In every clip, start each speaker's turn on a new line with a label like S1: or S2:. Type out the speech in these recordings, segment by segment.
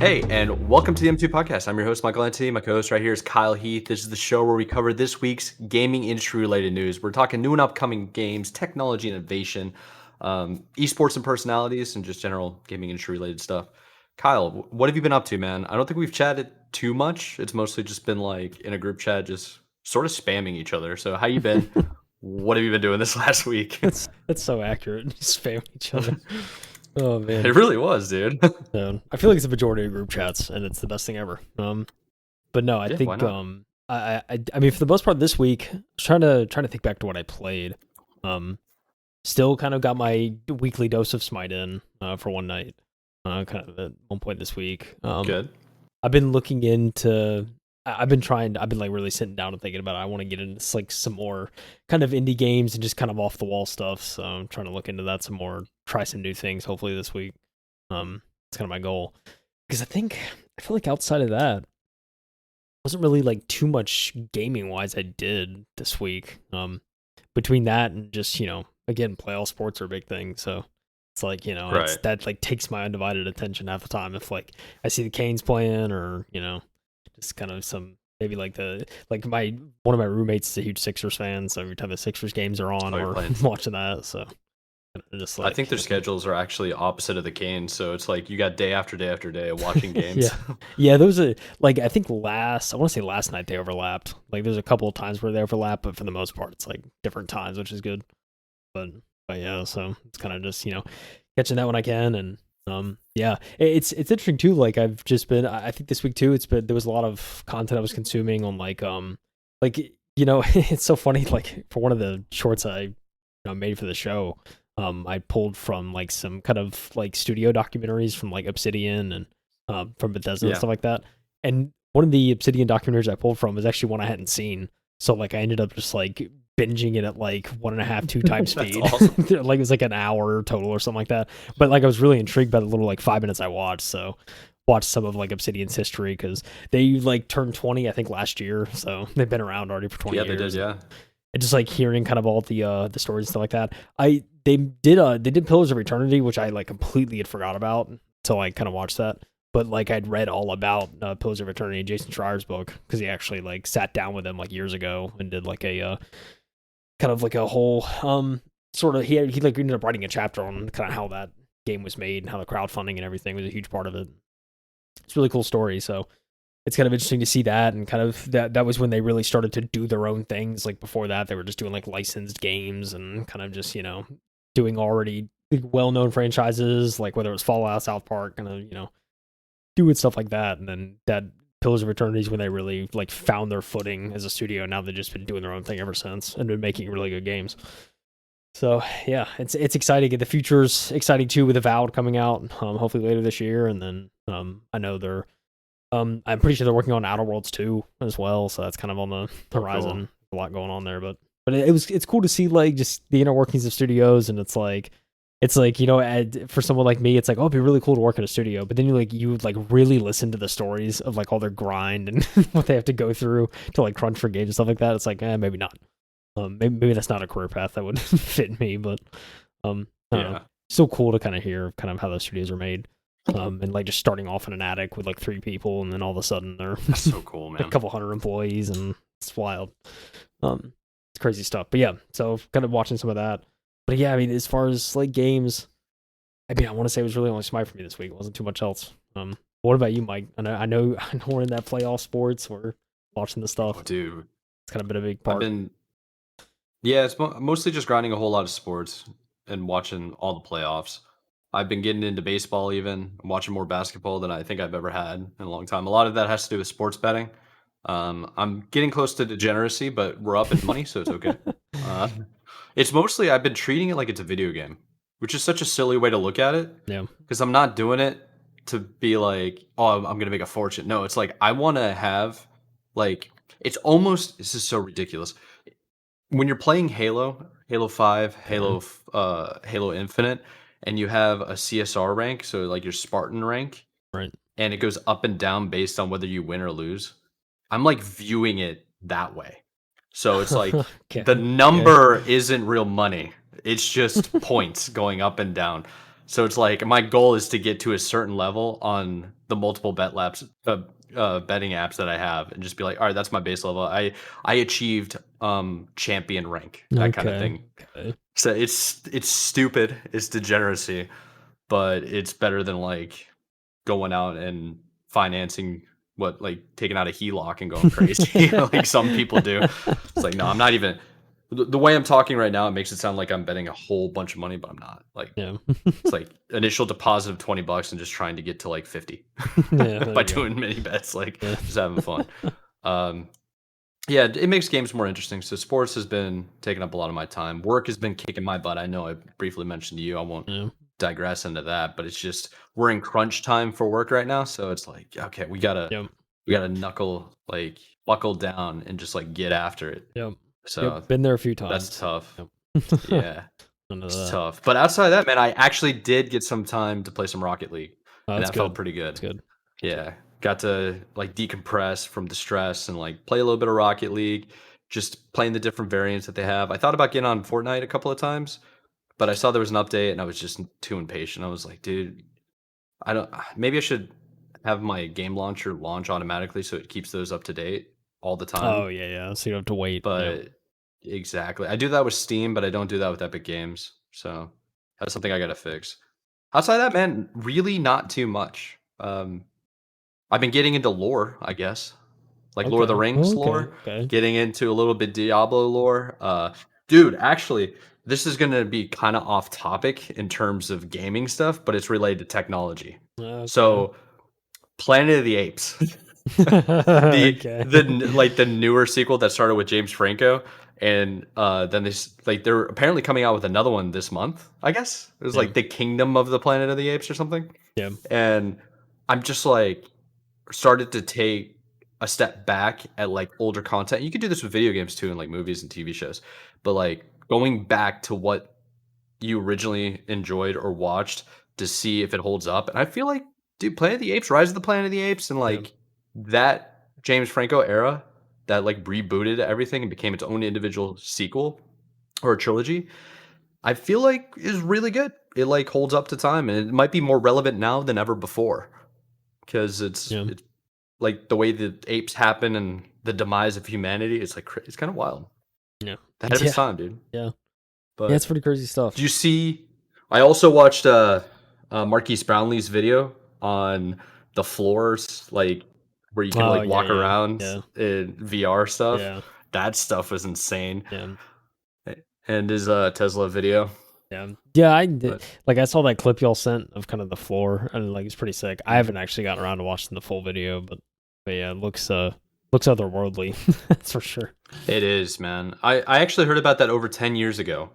S1: Hey, and welcome to the M2 Podcast. I'm your host, Michael Anthony. My co-host right here is Kyle Heath. This is the show where we cover this week's gaming industry-related news. We're talking new and upcoming games, technology, innovation, esports and personalities, and just general gaming industry-related stuff. Kyle, what have you been up to, man? I don't think we've chatted too much. It's mostly just been like in a group chat, just sort of spamming each other. So how you been? What have you been doing this last week?
S2: That's so accurate. Spam each other. Oh man,
S1: It really was, dude.
S2: I feel like it's a majority of group chats, and it's the best thing ever. But no, I
S1: Yeah, why
S2: think
S1: not?
S2: I mean, for the most part, this week, I was trying to think back to what I played. Still kind of got my weekly dose of Smite in for one night. Kind of at one point this week.
S1: Good.
S2: I've been looking into. I've been like really sitting down and thinking about it. I want to get into like some more kind of indie games and just kind of off the wall stuff. So I'm trying to look into that some more, try some new things hopefully this week. It's kind of my goal. Because I feel like outside of that, wasn't really like too much gaming wise I did this week. Between that and just, again, playoff sports are a big thing. So it's like,
S1: Right.
S2: that like takes my undivided attention half the time. If like I see the Canes playing or, just kind of some maybe like one of my roommates is a huge Sixers fan, so every time the Sixers games are on,
S1: Oh, you're
S2: we're
S1: playing.
S2: watching that. So just
S1: I
S2: like
S1: think their schedules are actually opposite of the Canes, so it's like you got day after day after day of watching games.
S2: yeah, those are like I think I want to say last night they overlapped. Like there's a couple of times where they overlap, but for the most part it's like different times, which is good. But yeah, so it's kind of just catching that when I can, and yeah, it's interesting too. Like I've just been, I think this week too, there was a lot of content I was consuming on like it's so funny. Like for one of the shorts I made for the show, I pulled from like some kind of like studio documentaries from like Obsidian and from Bethesda and
S1: Yeah.
S2: stuff like that. And one of the Obsidian documentaries I pulled from was actually one I hadn't seen. So like I ended up just like binging it at like 1.5, 2 times
S1: That's
S2: speed.
S1: awesome.
S2: Like it was like an hour total or something like that. But like I was really intrigued by the little like 5 minutes I watched. So watched some of like Obsidian's history because they like turned 20 I think last year. So they've been around already for 20
S1: Yeah,
S2: years.
S1: they did, yeah.
S2: And just like hearing kind of all the stories and stuff like that. They did Pillars of Eternity, which I like completely had forgot about until I kind of watched that. But like I'd read all about Pillars of Eternity in Jason Schreier's book because he actually like sat down with him like years ago and did like a kind of like a whole sort of he like ended up writing a chapter on kind of how that game was made and how the crowdfunding and everything was a huge part of it. It's a really cool story. So it's kind of interesting to see that, and kind of that was when they really started to do their own things. Like before that, they were just doing like licensed games and kind of just doing already well-known franchises, like whether it was Fallout, South Park, kind of doing stuff like that. And then that Pillars of Eternity is when they really like found their footing as a studio. Now they've just been doing their own thing ever since and been making really good games. So yeah, it's exciting. The future's exciting too with Avowed coming out, hopefully later this year. And then I know they're I'm pretty sure they're working on Outer Worlds 2 as well, so that's kind of on the horizon.
S1: Cool.
S2: A lot going on there, but it's cool to see like just the inner workings of studios, and it's like for someone like me, it's like, oh, it'd be really cool to work in a studio. But then you would like really listen to the stories of like all their grind and what they have to go through to like crunch for games and stuff like that. It's like, maybe not. Maybe that's not a career path that would fit me, but I don't know. Still cool to kind of hear kind of how those studios are made. And like just starting off in an attic with like 3 people, and then all of a sudden they're
S1: That's so cool, man.
S2: a couple hundred employees, and it's wild. It's crazy stuff. But yeah, so kind of watching some of that. But yeah, I mean, as far as like games, I mean, I want to say it was really only Smite for me this week. It wasn't too much else. What about you, Mike? I know we're in that playoff sports. We're watching the stuff.
S1: Oh, dude,
S2: it's kind of been a big part.
S1: Yeah, it's mostly just grinding a whole lot of sports and watching all the playoffs. I've been getting into baseball even. I'm watching more basketball than I think I've ever had in a long time. A lot of that has to do with sports betting. I'm getting close to degeneracy, but we're up in money, so it's okay. It's mostly I've been treating it like it's a video game, which is such a silly way to look at it.
S2: Yeah.
S1: Because I'm not doing it to be like, oh, I'm going to make a fortune. No, it's like I want to have like this is so ridiculous. When you're playing Halo 5, Halo Infinite, and you have a CSR rank, so like your Spartan rank,
S2: right,
S1: and it goes up and down based on whether you win or lose. I'm like viewing it that way. So it's like the number isn't real money. It's just points going up and down. So it's like my goal is to get to a certain level on the multiple betting apps that I have, and just be like, all right, that's my base level. I achieved champion rank, that kind of
S2: Okay.
S1: thing.
S2: Okay.
S1: So it's stupid, it's degeneracy, but it's better than like going out and financing like taking out a HELOC and going crazy like some people do. It's like, no, I'm not even the way I'm talking right now, it makes it sound like I'm betting a whole bunch of money, but I'm not. Like
S2: Yeah.
S1: it's like initial deposit of $20 and just trying to get to like 50
S2: Yeah,
S1: by doing mini bets, like
S2: Yeah.
S1: just having fun. Yeah, it makes games more interesting. So sports has been taking up a lot of my time. Work has been kicking my butt. I know I briefly mentioned to you. I won't
S2: Yeah.
S1: digress into that, but it's just we're in crunch time for work right now. So it's like, okay, we gotta
S2: Yep.
S1: buckle down and just like get after it.
S2: Yep.
S1: So
S2: Yep. Been there a few times.
S1: that's tough.
S2: Yep.
S1: Yeah,
S2: None of
S1: it's
S2: that.
S1: tough. But outside of that, man, I actually did get some time to play some Rocket League,
S2: Oh,
S1: and
S2: that's
S1: that felt
S2: good.
S1: pretty good.
S2: That's good.
S1: Yeah, got to like decompress from the stress and like play a little bit of Rocket League, just playing the different variants that they have. I thought about getting on Fortnite a couple of times, but I saw there was an update and I was just too impatient. I was like, dude, I don't. Maybe I should have my game launcher launch automatically so it keeps those up to date all the time.
S2: Oh yeah. So you don't have to wait.
S1: But exactly, I do that with Steam, but I don't do that with Epic Games. So that's something I got to fix. Outside of that, man, really not too much. I've been getting into lore, I guess, like Lord of the Rings lore.
S2: Okay.
S1: Getting into a little bit Diablo lore. Dude, actually, this is gonna be kind of off topic in terms of gaming stuff, but it's related to technology.
S2: Okay.
S1: So, Planet of the Apes,
S2: Okay.
S1: the newer sequel that started with James Franco, and then they're apparently coming out with another one this month. I guess it was like the Kingdom of the Planet of the Apes or something.
S2: Yeah.
S1: And I'm just like started to take a step back at like older content. You could do this with video games too, and like movies and TV shows, but like going back to what you originally enjoyed or watched to see if it holds up. And I feel like, dude, Planet of the Apes, Rise of the Planet of the Apes, and like that James Franco era that like rebooted everything and became its own individual sequel or a trilogy, I feel like is really good. It like holds up to time, and it might be more relevant now than ever before because it's like the way the apes happen and the demise of humanity. It's like it's kind of wild.
S2: Yeah,
S1: ahead of its time, dude.
S2: Yeah,
S1: but
S2: yeah, it's pretty crazy stuff.
S1: Do you see? I also watched Marquise Brownlee's video on the floors, like where you can like walk around in VR stuff.
S2: Yeah,
S1: that stuff was insane.
S2: Yeah,
S1: and his Tesla video.
S2: Yeah, I did. Like I saw that clip y'all sent of kind of the floor, and like it's pretty sick. I haven't actually gotten around to watching the full video, but yeah, it looks otherworldly. That's for sure.
S1: It is, man. I actually heard about that over 10 years ago.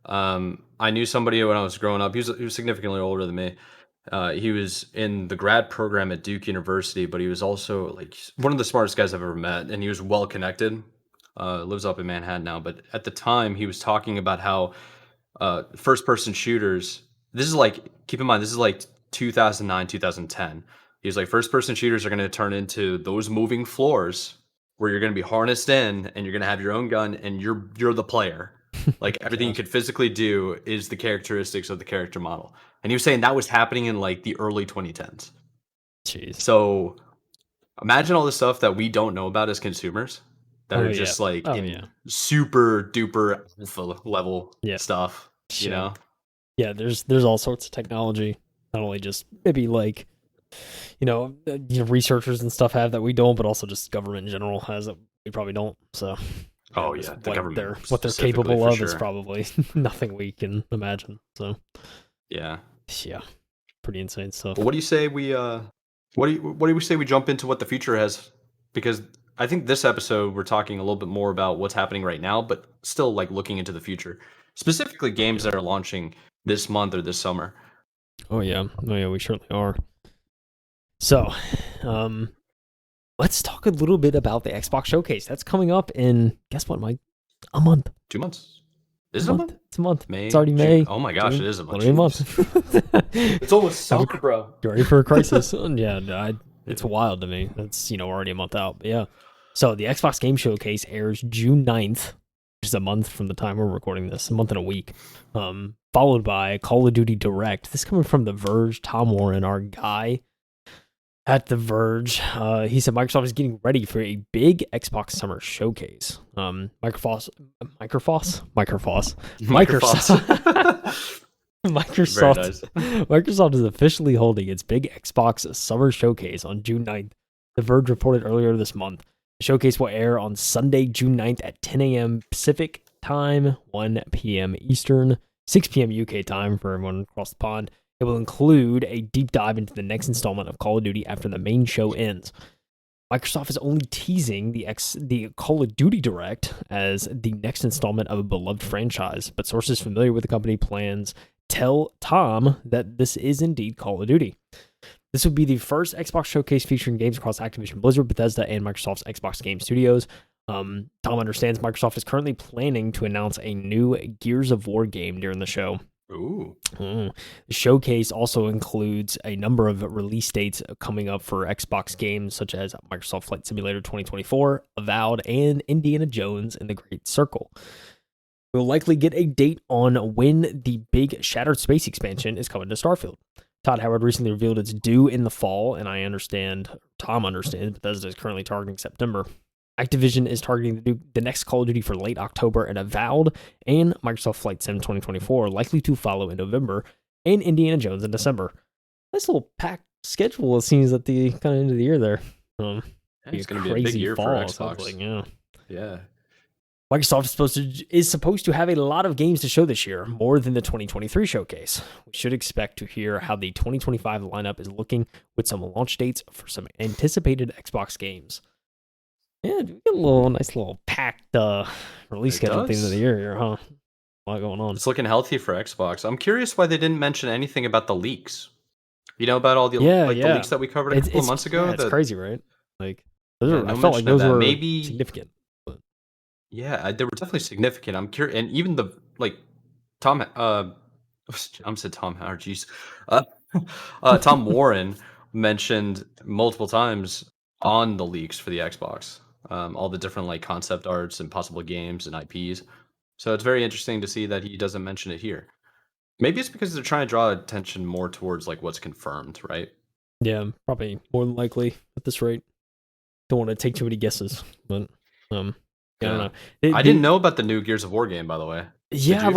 S1: I knew somebody when I was growing up. He was significantly older than me. He was in the grad program at Duke University, but he was also like one of the smartest guys I've ever met, and he was well connected. Lives up in Manhattan now, but at the time he was talking about how first person shooters, this is like, keep in mind, this is like 2009, 2010. He's like, first person shooters are going to turn into those moving floors where you're going to be harnessed in and you're going to have your own gun and you're the player. Like everything you could physically do is the characteristics of the character model. And he was saying that was happening in like the early 2010s.
S2: Jeez.
S1: So imagine all the stuff that we don't know about as consumers that are just like super duper alpha level stuff, you know?
S2: Yeah, there's all sorts of technology, not only just maybe like, researchers and stuff have that we don't, but also just government in general has that we probably don't. So,
S1: the government,
S2: what they're capable of is probably nothing we can imagine. So, yeah, pretty insane stuff.
S1: Well, what do you say we what do we say we jump into what the future has? Because I think this episode we're talking a little bit more about what's happening right now, but still like looking into the future, specifically games that are launching this month or this summer.
S2: Oh yeah, we certainly are. So, let's talk a little bit about the Xbox Showcase. That's coming up in, guess what, Mike? A month.
S1: 2 months. Is it a month?
S2: It's a month.
S1: May,
S2: it's already
S1: June.
S2: May.
S1: Oh my gosh, it is a month.
S2: Already a month.
S1: It's almost summer, bro.
S2: You ready for a crisis? It's wild to me. That's, already a month out. But yeah. So the Xbox Game Showcase airs June 9th, which is a month from the time we're recording this, a month and a week, followed by Call of Duty Direct. This coming from The Verge, Tom Warren, our guy at The Verge. He said Microsoft is getting ready for a big Xbox Summer Showcase. Microsoft Microsoft is officially holding its big Xbox Summer Showcase on June 9th. The Verge reported earlier this month. The showcase will air on Sunday, June 9th at 10 a.m. Pacific time, 1 p.m. Eastern, 6 p.m. UK time for everyone across the pond. It will include a deep dive into the next installment of Call of Duty after the main show ends. Microsoft is only teasing the Call of Duty Direct as the next installment of a beloved franchise, but sources familiar with the company plans tell Tom that this is indeed Call of Duty. This would be the first Xbox showcase featuring games across Activision Blizzard, Bethesda, and Microsoft's Xbox Game Studios. Tom understands Microsoft is currently planning to announce a new Gears of War game during the show.
S1: Ooh.
S2: The showcase also includes a number of release dates coming up for Xbox games such as Microsoft Flight Simulator 2024, Avowed, and Indiana Jones and the Great Circle. We'll likely get a date on when the big Shattered Space expansion is coming to Starfield. Todd Howard recently revealed it's due in the fall, and Tom understands, Bethesda is currently targeting September. Activision is targeting the next Call of Duty for late October, and Avowed and Microsoft Flight Sim 2024 are likely to follow in November, and Indiana Jones in December. Nice little packed schedule, it seems, at the kind of end of the year there.
S1: It's going to be a big year for Xbox.
S2: Like,
S1: yeah.
S2: Microsoft is supposed to have a lot of games to show this year, more than the 2023 showcase. We should expect to hear how the 2025 lineup is looking with some launch dates for some anticipated Xbox games. Yeah, we get a nice little packed release schedule at the end of the year here, huh? A lot going on.
S1: It's looking healthy for Xbox. I'm curious why they didn't mention anything about the leaks. You know about all the the leaks that we covered a couple of months ago?
S2: Yeah, it's crazy, right? Like, I
S1: felt like those
S2: were maybe significant. But.
S1: Yeah, they were definitely significant. I'm curious, and even the Tom. I said Tom Howard. Jeez, Tom Warren mentioned multiple times on the leaks for the Xbox. All the different concept arts and possible games and IPs. So it's very interesting to see that he doesn't mention it here. Maybe it's because they're trying to draw attention more towards what's confirmed, right?
S2: Yeah, probably more than likely at this rate. Don't want to take too many guesses, but I don't know.
S1: I didn't know about the new Gears of War game, by the way.
S2: Yeah,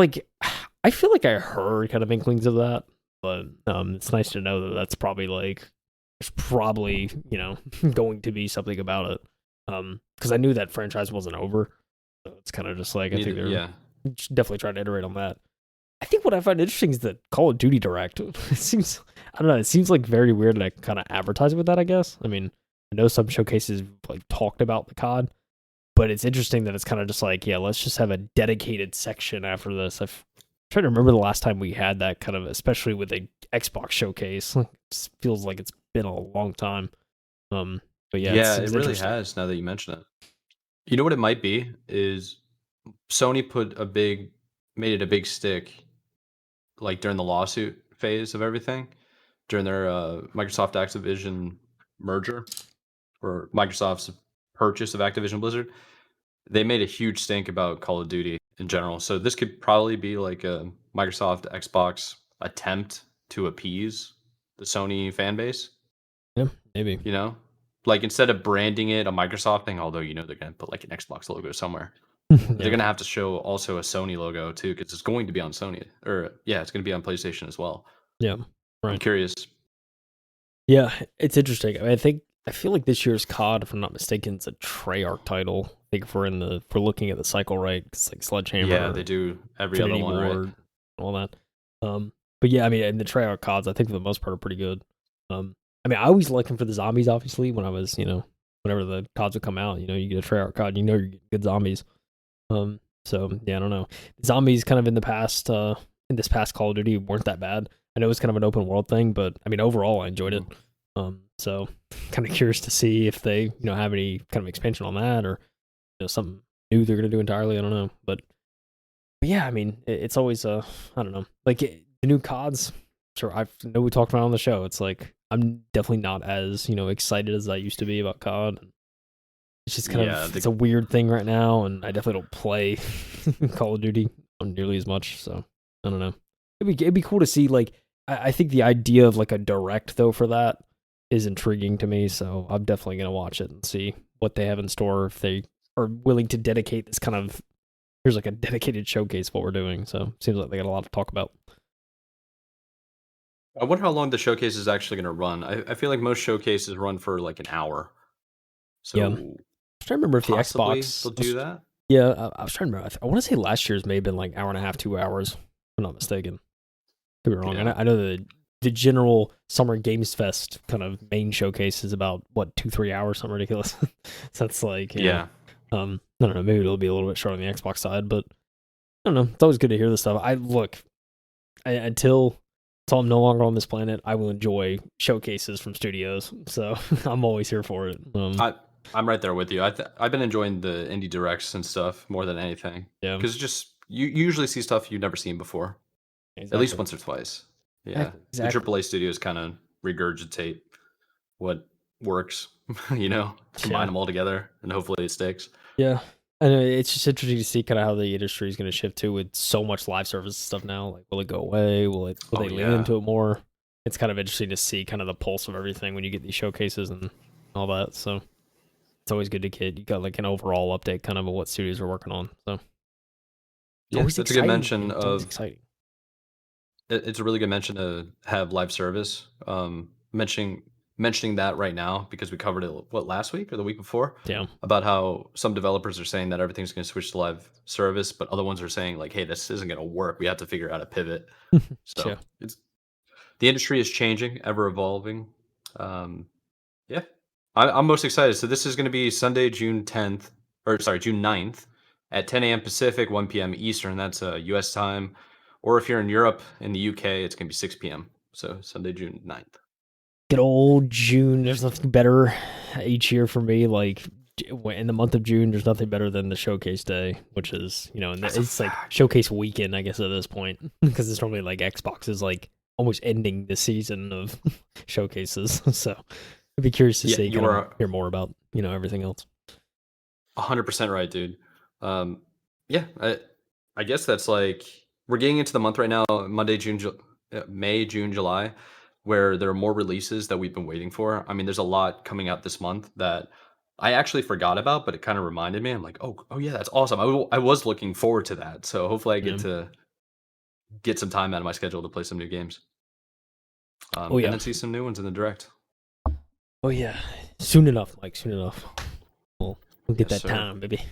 S2: I feel like I heard kind of inklings of that, but it's nice to know that that's probably there's probably going to be something about it. Because I knew that franchise wasn't over, so it's kind of just I think they're definitely trying to iterate on that. I think what I find interesting is that Call of Duty Direct. It seems very weird to kind of advertise with that. I guess. I mean, I know some showcases talked about the COD, but it's interesting that it's kind of just let's just have a dedicated section after this. I'm trying to remember the last time we had that kind of, especially with a Xbox showcase. It feels like it's been a long time. But yeah,
S1: it really has. Now that you mention it, you know what it might be is Sony made it a big stick, during the lawsuit phase of everything, during their Microsoft Activision merger or Microsoft's purchase of Activision Blizzard. They made a huge stink about Call of Duty in general. So this could probably be a Microsoft Xbox attempt to appease the Sony fan base.
S2: Yeah, maybe.
S1: Instead of branding it a Microsoft thing, although they're going to put an Xbox logo somewhere, they're going to have to show also a Sony logo too, because it's going to be on Sony, it's going to be on PlayStation as well.
S2: Yeah, right.
S1: I'm curious.
S2: Yeah, it's interesting. I mean, I feel like this year's COD, if I'm not mistaken, it's a Treyarch title. I think if we're looking at the cycle right, it's Sledgehammer.
S1: Yeah, they do every other one, right?
S2: All that. But yeah, I mean, and the Treyarch CODs, I think for the most part are pretty good. I mean, I always like them for the zombies, obviously, when I was, whenever the CODs would come out, you get a Treyarch COD, you're getting good zombies. So yeah, I don't know. Zombies kind of in this past Call of Duty weren't that bad. I know it was kind of an open world thing, but I mean, overall, I enjoyed it. So kind of curious to see if they, have any kind of expansion on that or, something new they're going to do entirely. I don't know. But yeah, I mean, it's always, I don't know, the new CODs. Sure, I know we talked about it on the show. It's I'm definitely not as excited as I used to be about COD. It's just kind of it's a weird thing right now, and I definitely don't play Call of Duty nearly as much. So I don't know. it'd be cool to see. Like, I think the idea of like a direct though for that is intriguing to me. So I'm definitely gonna watch it and see what they have in store if they are willing to dedicate this kind of here's like a dedicated showcase of what we're doing. So seems like they got a lot to talk about.
S1: I wonder how long the showcase is actually going to run. I feel like most showcases run for like an hour.
S2: Yeah, I'm
S1: So
S2: trying to remember if the
S1: possibly
S2: Xbox.
S1: they'll do that.
S2: Yeah, I was trying to remember. I want to say last year's may have been like hour and a half, 2 hours. If I'm not mistaken. Could be wrong.
S1: Yeah.
S2: I know the general Summer Games Fest kind of main showcase is about what 2-3 hours, something ridiculous. So that's like
S1: Yeah.
S2: I don't know. Maybe it'll be a little bit short on the Xbox side, but I don't know. It's always good to hear this stuff. Until I'm no longer on this planet, I will enjoy showcases from studios. So I'm always here for it.
S1: I'm right there with you. I've been enjoying the indie directs and stuff more than anything.
S2: Yeah,
S1: Because just you usually see stuff you've never seen before, at least once or twice. Yeah, the
S2: Exactly.
S1: AAA studios kind of regurgitate what works, combine
S2: Yeah.
S1: them all together, and hopefully it sticks.
S2: Yeah. I know it's just interesting to see kind of how the industry is going to shift to with so much live service stuff now. Like, will it go away? Will they lean into it more? It's kind of interesting to see kind of the pulse of everything when you get these showcases and all that. So it's always good to get you got like an overall update kind of what studios are working on. So
S1: Yeah, that's a good mention of
S2: exciting.
S1: It's a really good mention to have live service. Mentioning that right now because we covered it last week or the week before.
S2: Yeah.
S1: About how some developers are saying that everything's going to switch to live service, but other ones are saying like, "Hey, this isn't going to work. We have to figure out a pivot." So it's the industry is changing, ever evolving. Yeah, I'm most excited. So this is going to be Sunday, June 10th, or sorry, June 9th at 10 a.m. Pacific, 1 p.m. Eastern. That's U.S. time. Or if you're in Europe, in the UK, it's going to be 6 p.m. So Sunday, June 9th.
S2: Good old June. There's nothing better each year for me. Like in the month of June, there's nothing better than the showcase day, which is, and it's like showcase weekend, I guess, at this point, because it's normally like Xbox is like almost ending the season of showcases. So I'd be curious to see, hear more about, everything else.
S1: 100% right, dude. Yeah, I guess that's like, we're getting into the month right now, May, June, July, where there are more releases that we've been waiting for. I mean, there's a lot coming out this month that I actually forgot about, but it kind of reminded me. I'm like, oh yeah, that's awesome. I was looking forward to that. So hopefully I get to get some time out of my schedule to play some new games. And then see some new ones in the direct.
S2: Oh yeah, soon enough, Mike. Soon enough. We'll get that time, baby.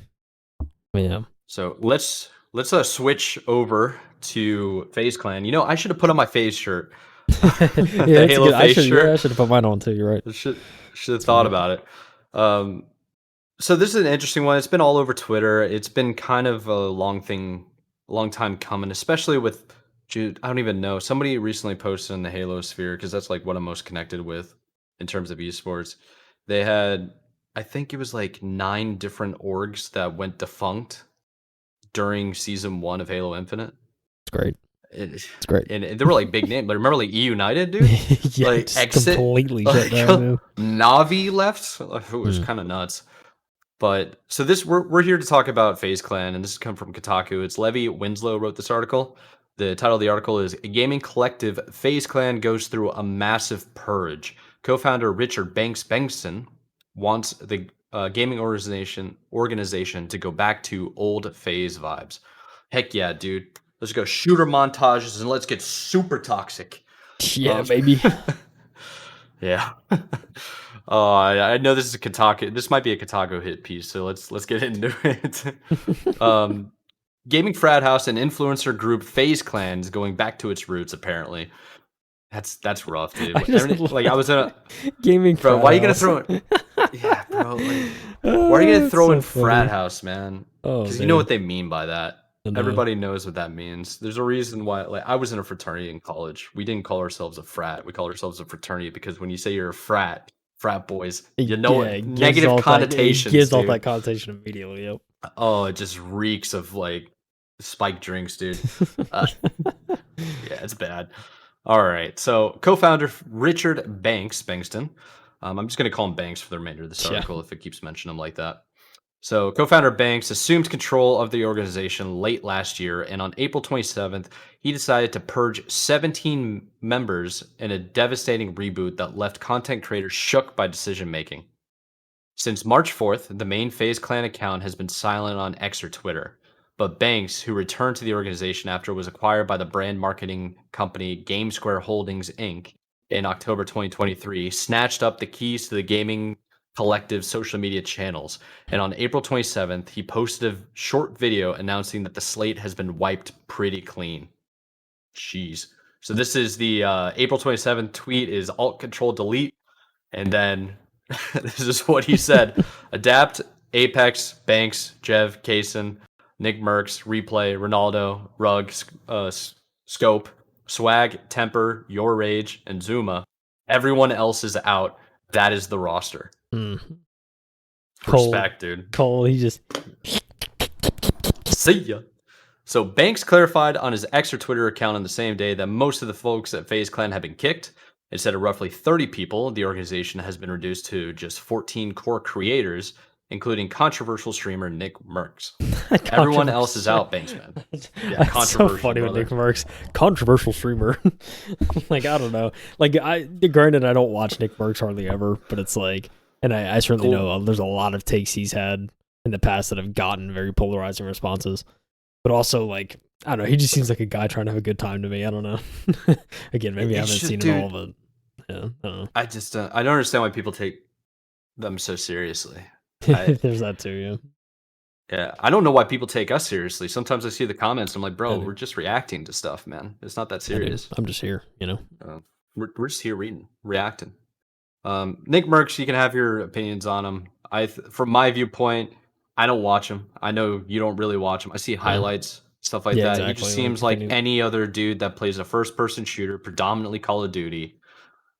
S2: Yeah.
S1: So let's switch over to FaZe Clan. I should have put on my FaZe shirt.
S2: The Halo FaZe shirt. I should have put mine on too. You're right.
S1: Should have thought about it. So this is an interesting one. It's been all over Twitter. It's been kind of a long time coming, especially with Jude. I don't even know. Somebody recently posted in the Halo sphere because that's like what I'm most connected with in terms of esports. They had, I think it was like 9 different orgs that went defunct during season 1 of Halo Infinite.
S2: It's great.
S1: It's great. And they were like big names. Like, remember like E United, dude?
S2: Yeah, like Exit completely shut down.
S1: Navi left. It was kind of nuts. But so we're here to talk about FaZe Clan, and this has come from Kotaku. It's Levi Winslow wrote this article. The title of the article is "Gaming Collective FaZe Clan Goes Through a Massive Purge." Co-founder Richard Bengston wants the gaming organization to go back to old FaZe vibes. Heck yeah, dude. Let's go shooter montages and let's get super toxic.
S2: Yeah, baby.
S1: Yeah. I know this is a Kotaku. This might be a Kotaku hit piece, so let's get into it. Gaming frat house and influencer group FaZe Clan is going back to its roots. Apparently, that's rough, dude. I was in a
S2: gaming.
S1: Bro, why are you gonna throw it? Yeah, bro. Why are you gonna throw in frat house, man? Because you know what they mean by that. Everybody knows what that means. There's a reason why. Like, I was in a fraternity in college. We didn't call ourselves a frat. We called ourselves a fraternity because when you say you're a frat boys, negative connotations.
S2: It gives all that connotation immediately. Yep.
S1: Oh, it just reeks of like spiked drinks, dude. Yeah, it's bad. All right. So, co-founder Richard Bengston. I'm just gonna call him Banks for the remainder of this article if it keeps mentioning him like that. So, co-founder Banks assumed control of the organization late last year, and on April 27th, he decided to purge 17 members in a devastating reboot that left content creators shook by decision making. Since March 4th, the main FaZe Clan account has been silent on X or Twitter. But Banks, who returned to the organization after it was acquired by the brand marketing company GameSquare Holdings Inc. in October 2023, snatched up the keys to the gaming collective social media channels. And on April 27th, he posted a short video announcing that the slate has been wiped pretty clean. Jeez. So this is the April 27th tweet is Alt Control Delete. And then this is what he said. Adapt, Apex, Banks, Jev, Kaysen, Nick Merckx, Replay, Ronaldo, Rug, Scope, Swag, Temper, Your Rage, and Zuma. Everyone else is out. That is the roster. Respect, dude.
S2: Cole, he just...
S1: See ya. So Banks clarified on his X or Twitter account on the same day that most of the folks at FaZe Clan have been kicked. Instead of roughly 30 people, the organization has been reduced to just 14 core creators, including controversial streamer Nick Merckx. Everyone else is out, Banksman. Yeah,
S2: That's so funny with Nick Merckx. Controversial streamer. Like, I don't know. Like, granted, I don't watch Nick Merckx hardly ever, but it's like, and I certainly know there's a lot of takes he's had in the past that have gotten very polarizing responses. But also, like, I don't know, he just seems like a guy trying to have a good time to me. I don't know. Again, maybe I haven't seen it all, but yeah, I don't know.
S1: I just I don't understand why people take them so seriously.
S2: There's that too, yeah.
S1: Yeah, I don't know why people take us seriously. Sometimes I see the comments, I'm like, bro, we're just reacting to stuff, man. It's not that serious.
S2: I'm just here, you know.
S1: We're just here reading, reacting. Nick Merckx, you can have your opinions on him. From my viewpoint, I don't watch him. I know you don't really watch him. I see highlights, stuff like that. Exactly. He just seems like any other dude that plays a first-person shooter, predominantly Call of Duty.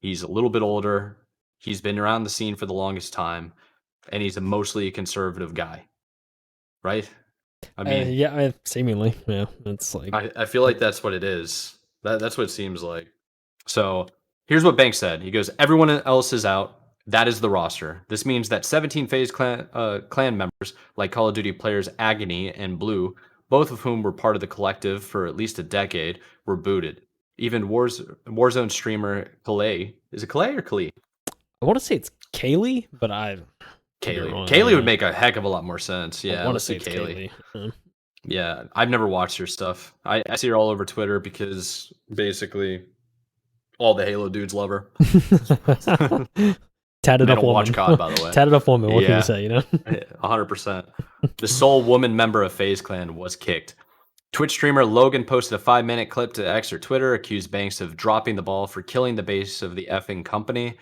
S1: He's a little bit older. He's been around the scene for the longest time, and he's mostly a conservative guy, right? I mean,
S2: yeah, seemingly, yeah. It's like
S1: I feel like that's what it is. That's what it seems like. So here's what Banks said. He goes, "Everyone else is out. That is the roster. This means that 17 FaZe Clan members, like Call of Duty players Agony and Blue, both of whom were part of the collective for at least a decade, were booted. Even Warzone streamer Kyle, is it Kyle or Kyle?
S2: I want to say it's Kaylee, but
S1: Kaylee would make a heck of a lot more sense. Yeah,
S2: I want to say it's Kaylee.
S1: Yeah, I've never watched her stuff. I see her all over Twitter because basically all the Halo dudes love her.
S2: Tatted up woman.
S1: Watch COD, by the way.
S2: Tatted up woman. What can you say? You know,
S1: 100%. The sole woman member of FaZe Clan was kicked. Twitch streamer Logan posted a 5-minute clip to X or Twitter, accused Banks of dropping the ball for killing the base of the effing company.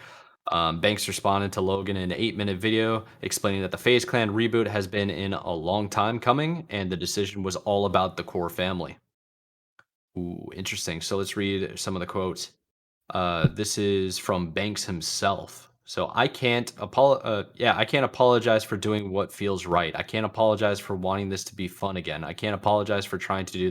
S1: Banks responded to Logan in an 8-minute video explaining that the FaZe Clan reboot has been in a long time coming, and the decision was all about the core family. Ooh, interesting. So let's read some of the quotes. This is from Banks himself. So I can't apologize for doing what feels right. I can't apologize for wanting this to be fun again. I can't apologize for trying to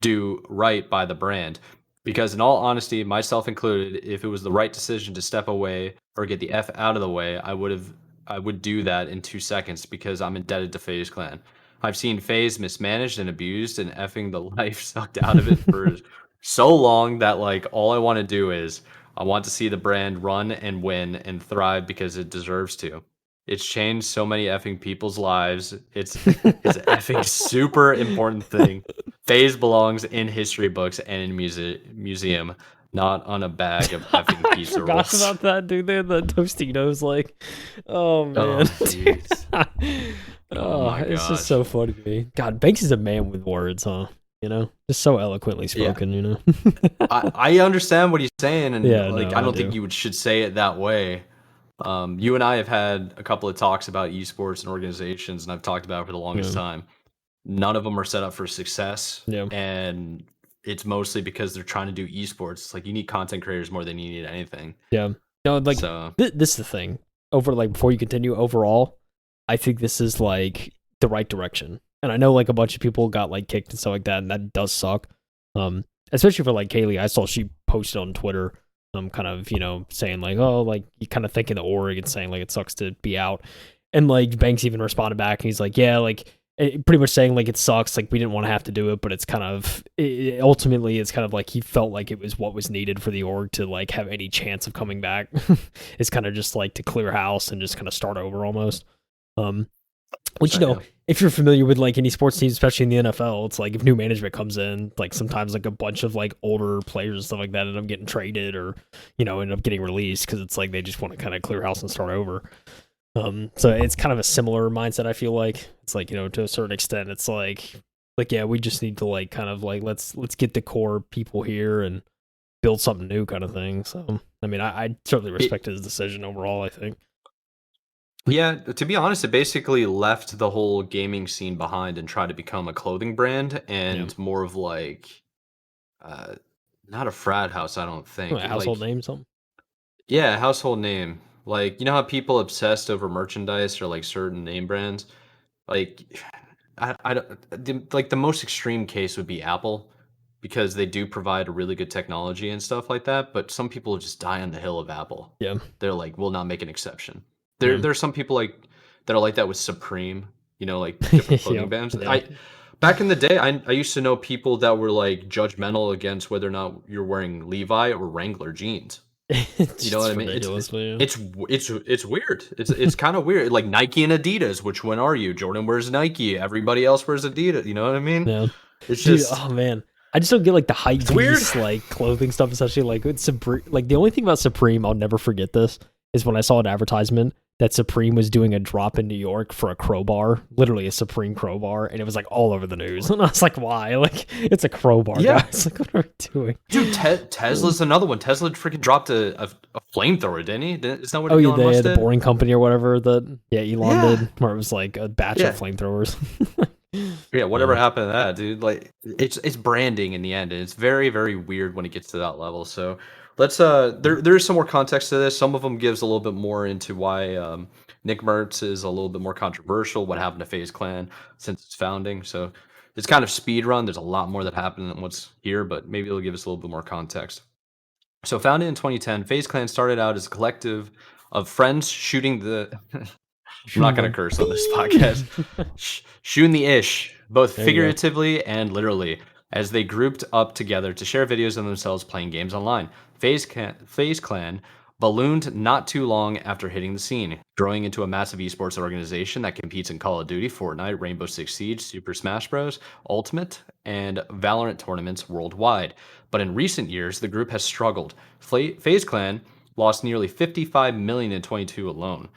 S1: do right by the brand. Because in all honesty, myself included, if it was the right decision to step away or get the F out of the way, I would do that in 2 seconds because I'm indebted to FaZe Clan. I've seen FaZe mismanaged and abused and effing the life sucked out of it for so long that like all I want to do is I want to see the brand run and win and thrive because it deserves to. It's changed so many effing people's lives. It's an effing super important thing. FaZe belongs in history books and in museum, not on a bag of effing pizza rolls.
S2: I forgot about that, dude. They had the Tostitos, like, oh man. It's just so funny to me. God, Banks is a man with words, huh? You know, just so eloquently spoken. You know,
S1: I understand what he's saying, and I don't think you should say it that way. You and I have had a couple of talks about esports and organizations, and I've talked about it for the longest time. None of them are set up for success, and it's mostly because they're trying to do esports. It's like you need content creators more than you need anything.
S2: Yeah, no, like this is the thing. Before you continue, overall, I think this is like the right direction. And I know like a bunch of people got like kicked and stuff like that, and that does suck. Especially for like Kaylee, I saw she posted on Twitter, kind of, you know, saying like, oh, like you kind of thinking the org and saying like it sucks to be out. And like Banks even responded back, and he's like, yeah, like pretty much saying like it sucks, like we didn't want to have to do it, but it's kind of ultimately it's kind of like he felt like it was what was needed for the org to like have any chance of coming back. It's kind of just like to clear house and just kind of start over almost. Which, you know, if you're familiar with like any sports team, especially in the NFL, it's like if new management comes in, like sometimes like a bunch of like older players and stuff like that end up getting traded or, you know, end up getting released because it's like they just want to kind of clear house and start over. So it's kind of a similar mindset. I feel like it's like, you know, to a certain extent, it's like yeah, we just need to like kind of like let's get the core people here and build something new, kind of thing. So I mean, I certainly respect his decision overall, I think.
S1: Yeah, to be honest, it basically left the whole gaming scene behind and tried to become a clothing brand and more of like, not a frat house, I don't think.
S2: A household
S1: like,
S2: name, something.
S1: Yeah, household name. Like, you know how people obsessed over merchandise or like certain name brands? Like, I don't, like the most extreme case would be Apple because they do provide a really good technology and stuff like that. But some people just die on the hill of Apple.
S2: Yeah,
S1: They're like, we'll not make an exception.
S2: yeah.
S1: There's some people like that are like that with Supreme, you know, like different clothing bands.
S2: Yeah.
S1: Back in the day, I used to know people that were like judgmental against whether or not you're wearing Levi or Wrangler jeans. You know what I mean?
S2: Ridiculous,
S1: It's weird. It's kind of weird. Like Nike and Adidas. Which one are you? Jordan wears Nike. Everybody else wears Adidas. You know what I mean?
S2: Yeah.
S1: It's
S2: Dude,
S1: just
S2: oh man, I just don't get like the hype
S1: weird.
S2: like clothing stuff, especially like with Supreme. Like the only thing about Supreme, I'll never forget this, is when I saw an advertisement that Supreme was doing a drop in New York for a crowbar, literally a Supreme crowbar, and it was like all over the news. And I was like, why? Like it's a crowbar,
S1: Yeah.
S2: guys. Like what are we doing?
S1: Dude, Tesla's another one. Tesla freaking dropped a flamethrower, didn't he? Isn't that what
S2: Oh yeah,
S1: Elon Musk
S2: the
S1: did?
S2: Boring Company or whatever that Elon
S1: Yeah.
S2: did, where it was like a batch of flamethrowers.
S1: Yeah, whatever happened to that, dude? Like it's branding in the end, and it's very, very weird when it gets to that level. So let's there's some more context to this. Some of them gives a little bit more into why Nick Mertz is a little bit more controversial, what happened to FaZe Clan since its founding. So it's kind of speed run. There's a lot more that happened than what's here, but maybe it'll give us a little bit more context. So founded in 2010, FaZe Clan started out as a collective of friends shooting the I'm not going to curse on this podcast. Shooting the ish, both figuratively and literally, as they grouped up together to share videos of themselves playing games online. FaZe Clan ballooned not too long after hitting the scene, growing into a massive esports organization that competes in Call of Duty, Fortnite, Rainbow Six Siege, Super Smash Bros., Ultimate, and Valorant tournaments worldwide. But in recent years, the group has struggled. FaZe Clan lost nearly 55 million in 22 alone.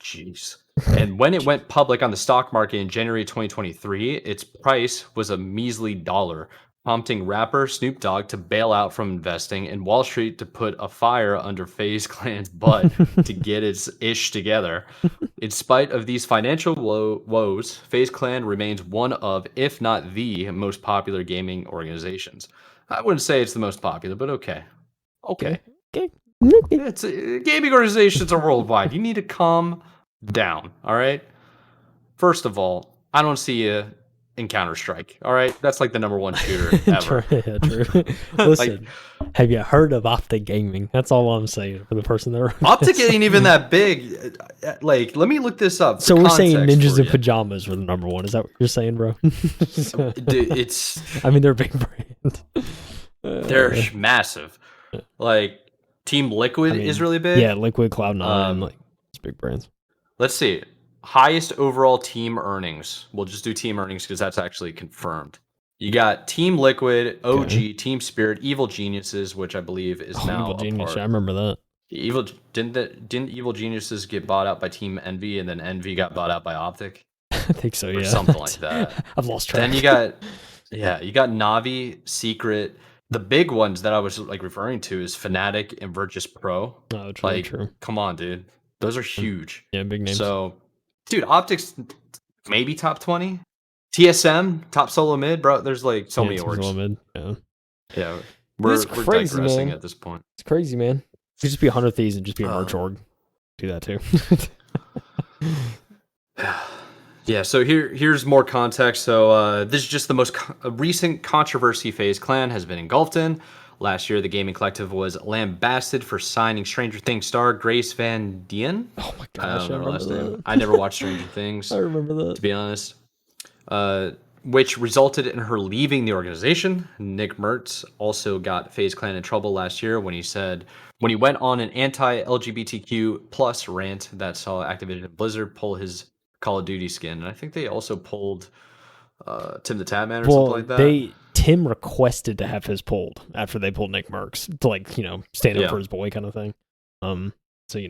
S1: Jeez. And when it went public on the stock market in January 2023, its price was a measly $1, prompting rapper Snoop Dogg to bail out from investing and Wall Street to put a fire under FaZe Clan's butt to get its ish together. In spite of these financial woes, FaZe Clan remains one of, if not the most popular gaming organizations. I wouldn't say it's the most popular, but okay. It's gaming organizations are worldwide. You need to calm down, all right? First of all, I don't see you in Counter-Strike, all right? That's like the number one shooter ever.
S2: True. Listen, have you heard of Optic Gaming? That's all I'm saying for the person that
S1: Optic ain't even that big. Like, let me look this up.
S2: So we're saying Ninjas in Pajamas were the number one. Is that what you're saying, bro?
S1: Dude, it's...
S2: I mean, they're a big brand.
S1: They're massive. Like, Team Liquid is really big.
S2: Yeah, Liquid, Cloud9, like it's big brands.
S1: Let's see. Highest overall team earnings. We'll just do team earnings because that's actually confirmed. You got Team Liquid, OG, Team Spirit, Evil Geniuses, which I believe is now
S2: Evil Genius.
S1: apart.
S2: I remember that.
S1: Didn't Evil Geniuses get bought out by Team Envy, and then Envy got bought out by Optic?
S2: I think so.
S1: Or something like that.
S2: I've lost track.
S1: Then you got Navi, Secret. The big ones that I was like referring to is Fnatic and Virtus Pro.
S2: Oh, true,
S1: like,
S2: true.
S1: Come on, dude. Those are huge.
S2: Yeah, big names.
S1: So, dude, Optics maybe top 20. TSM, top solo mid, bro. There's like so many orgs.
S2: Solo mid. Yeah.
S1: We're
S2: crazy,
S1: digressing
S2: man.
S1: At this point.
S2: It's crazy, man. You could just be 100 Thieves and just be a merch org. Do that too.
S1: Yeah, so here's more context. So this is just the most recent controversy FaZe Clan has been engulfed in. Last year, the gaming collective was lambasted for signing Stranger Things star Grace Van Dien.
S2: Oh my
S1: I
S2: gosh,
S1: don't
S2: I
S1: know her last
S2: remember
S1: name.
S2: that.
S1: I never watched Stranger Things,
S2: I remember that.
S1: to be honest. Which resulted in her leaving the organization. Nick Mertz also got FaZe Clan in trouble last year when he went on an anti-LGBTQ plus rant that saw Activision Blizzard pull his Call of Duty skin. And I think they also pulled Tim the Tatman or something like that.
S2: Tim requested to have his pulled after they pulled Nick Merckx to stand up for his boy kind of thing. So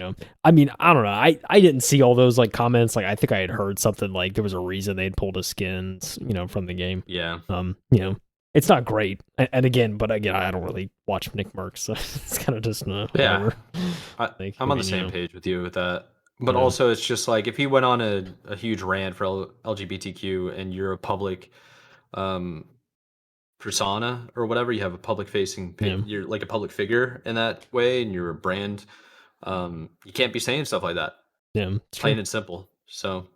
S2: I mean, I don't know. I didn't see all those comments. I think I had heard something like there was a reason they'd pulled his skins, from the game.
S1: Yeah.
S2: It's not great. And again, I don't really watch Nick Merckx, so it's kind of just whatever.
S1: I'm on the same page with you with that. But also, it's just if he went on a huge rant for LGBTQ and you're a public persona or whatever, you have a public facing, you're like a public figure in that way, and you're a brand. You can't be saying stuff like that.
S2: Yeah,
S1: plain and simple. So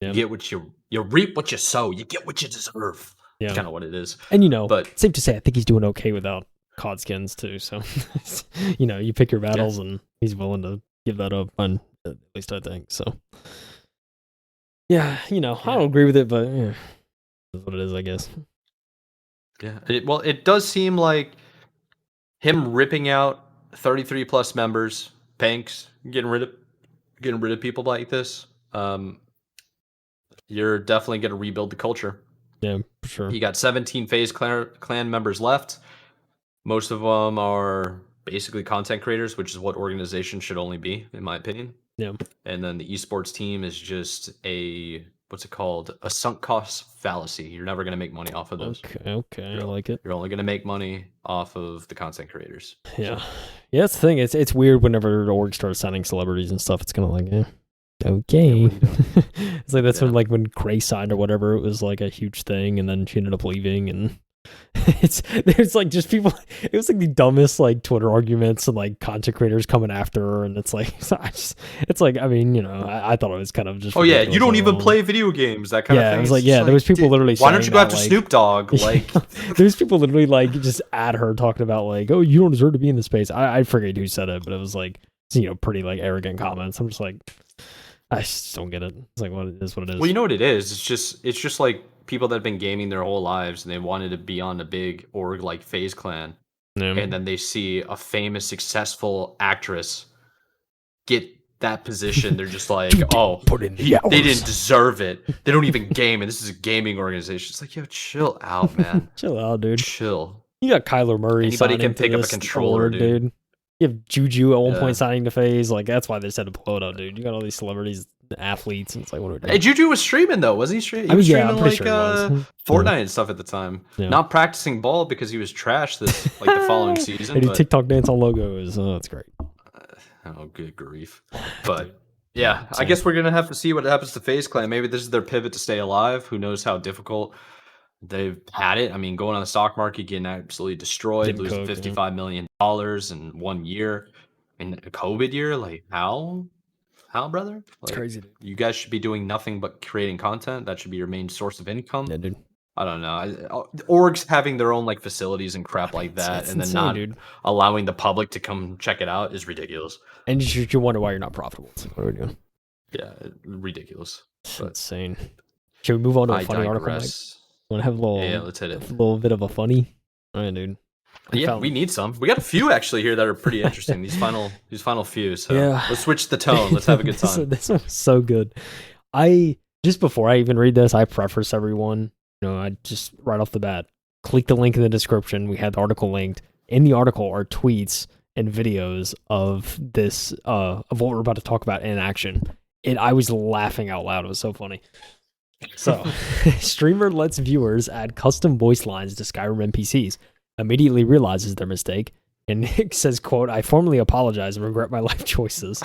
S1: you get what you reap what you sow. You get what you deserve. Yeah, kind of what it is.
S2: And
S1: but
S2: safe to say, I think he's doing okay without COD skins too. So you pick your battles, and he's willing to give that up. On at least I think so. Yeah, I don't agree with it, but that's what it is, I guess.
S1: Yeah. It does seem like him ripping out 33 plus members, Panks, getting rid of people like this. You're definitely going to rebuild the culture.
S2: Yeah, for sure.
S1: You got 17 FaZe Clan members left. Most of them are basically content creators, which is what organizations should only be, in my opinion.
S2: Yeah.
S1: And then the esports team is just a sunk cost fallacy. You're never going to make money off of those.
S2: Okay, I like it.
S1: You're only going to make money off of the content creators.
S2: Yeah. Yeah, that's the thing. It's weird whenever the org starts signing celebrities and stuff. It's kind of okay. It's that's when Gray signed or whatever, it was a huge thing, and then she ended up leaving, and there's just people. It was the dumbest Twitter arguments and content creators coming after her, and it's I thought it was kind of just.
S1: Oh yeah, you don't even play video games, that kind of thing.
S2: Yeah, it was there was people literally.
S1: Why don't you go after Snoop Dogg?
S2: There's people literally just at her talking about oh, you don't deserve to be in this space. I forget who said it, but it was pretty arrogant comments. I'm just I just don't get it. It's what it is, what it is.
S1: Well, you know what it is? It's just people that have been gaming their whole lives and they wanted to be on a big org like FaZe Clan. Yeah. And then they see a famous, successful actress get that position. They're just oh, they didn't deserve it. They don't even game, and this is a gaming organization. It's yo, chill out, man.
S2: Chill out, dude.
S1: Chill.
S2: You got Kyler Murray.
S1: Anybody can pick up a controller, dude.
S2: You have Juju at one point signing to FaZe. That's why they said to blow it up, dude. You got all these celebrities, athletes, and it's what are we doing?
S1: Hey, Juju was streaming though, wasn't he? Streaming? He was streaming I'm pretty sure he was. Fortnite and stuff at the time. Yeah. Not practicing ball because he was trash this the following season.
S2: And he TikTok dance on logos. Oh, that's great.
S1: Oh, good grief! But yeah, I guess we're gonna have to see what happens to FaZe Clan. Maybe this is their pivot to stay alive. Who knows how difficult they've had it. I mean, going on the stock market, getting absolutely destroyed, losing $55 million in 1 year, in a COVID year. How, brother?
S2: It's crazy, dude.
S1: You guys should be doing nothing but creating content. That should be your main source of income.
S2: Yeah, dude.
S1: I don't know. Orgs having their own facilities and crap like that, and then
S2: insane,
S1: not allowing the public to come check it out is ridiculous.
S2: And you wonder why you're not profitable. What are we doing?
S1: Yeah, ridiculous.
S2: It's insane. Should we move on to a funny article? Want to have
S1: let's hit it.
S2: A little bit of a funny. All right, dude.
S1: We need some. We got a few actually here that are pretty interesting. these final few. So let's switch the tone. Let's have a good time.
S2: This one's so good. Just before I even read this, I preface everyone. I just right off the bat, click the link in the description. We had the article linked. In the article are tweets and videos of this of what we're about to talk about in action. I was laughing out loud. It was so funny. So, streamer lets viewers add custom voice lines to Skyrim NPCs, immediately realizes their mistake, and says, quote, "I formally apologize and regret my life choices.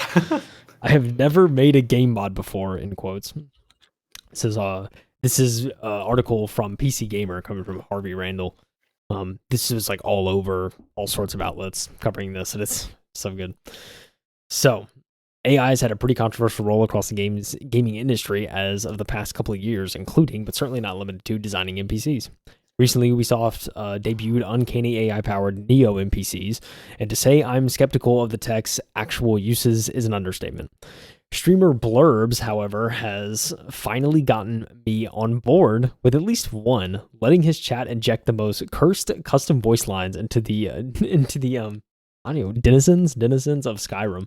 S2: I have never made a game mod before," in quotes. It says, this is an article from PC Gamer coming from Harvey Randall. This is all over all sorts of outlets covering this, and it's so good. So, AI has had a pretty controversial role across the gaming industry as of the past couple of years, including, but certainly not limited to, designing NPCs. Recently, Ubisoft debuted uncanny AI-powered Neo NPCs, and to say I'm skeptical of the tech's actual uses is an understatement. Streamer Blurbs, however, has finally gotten me on board with at least one, letting his chat inject the most cursed custom voice lines into the I don't know, denizens of Skyrim,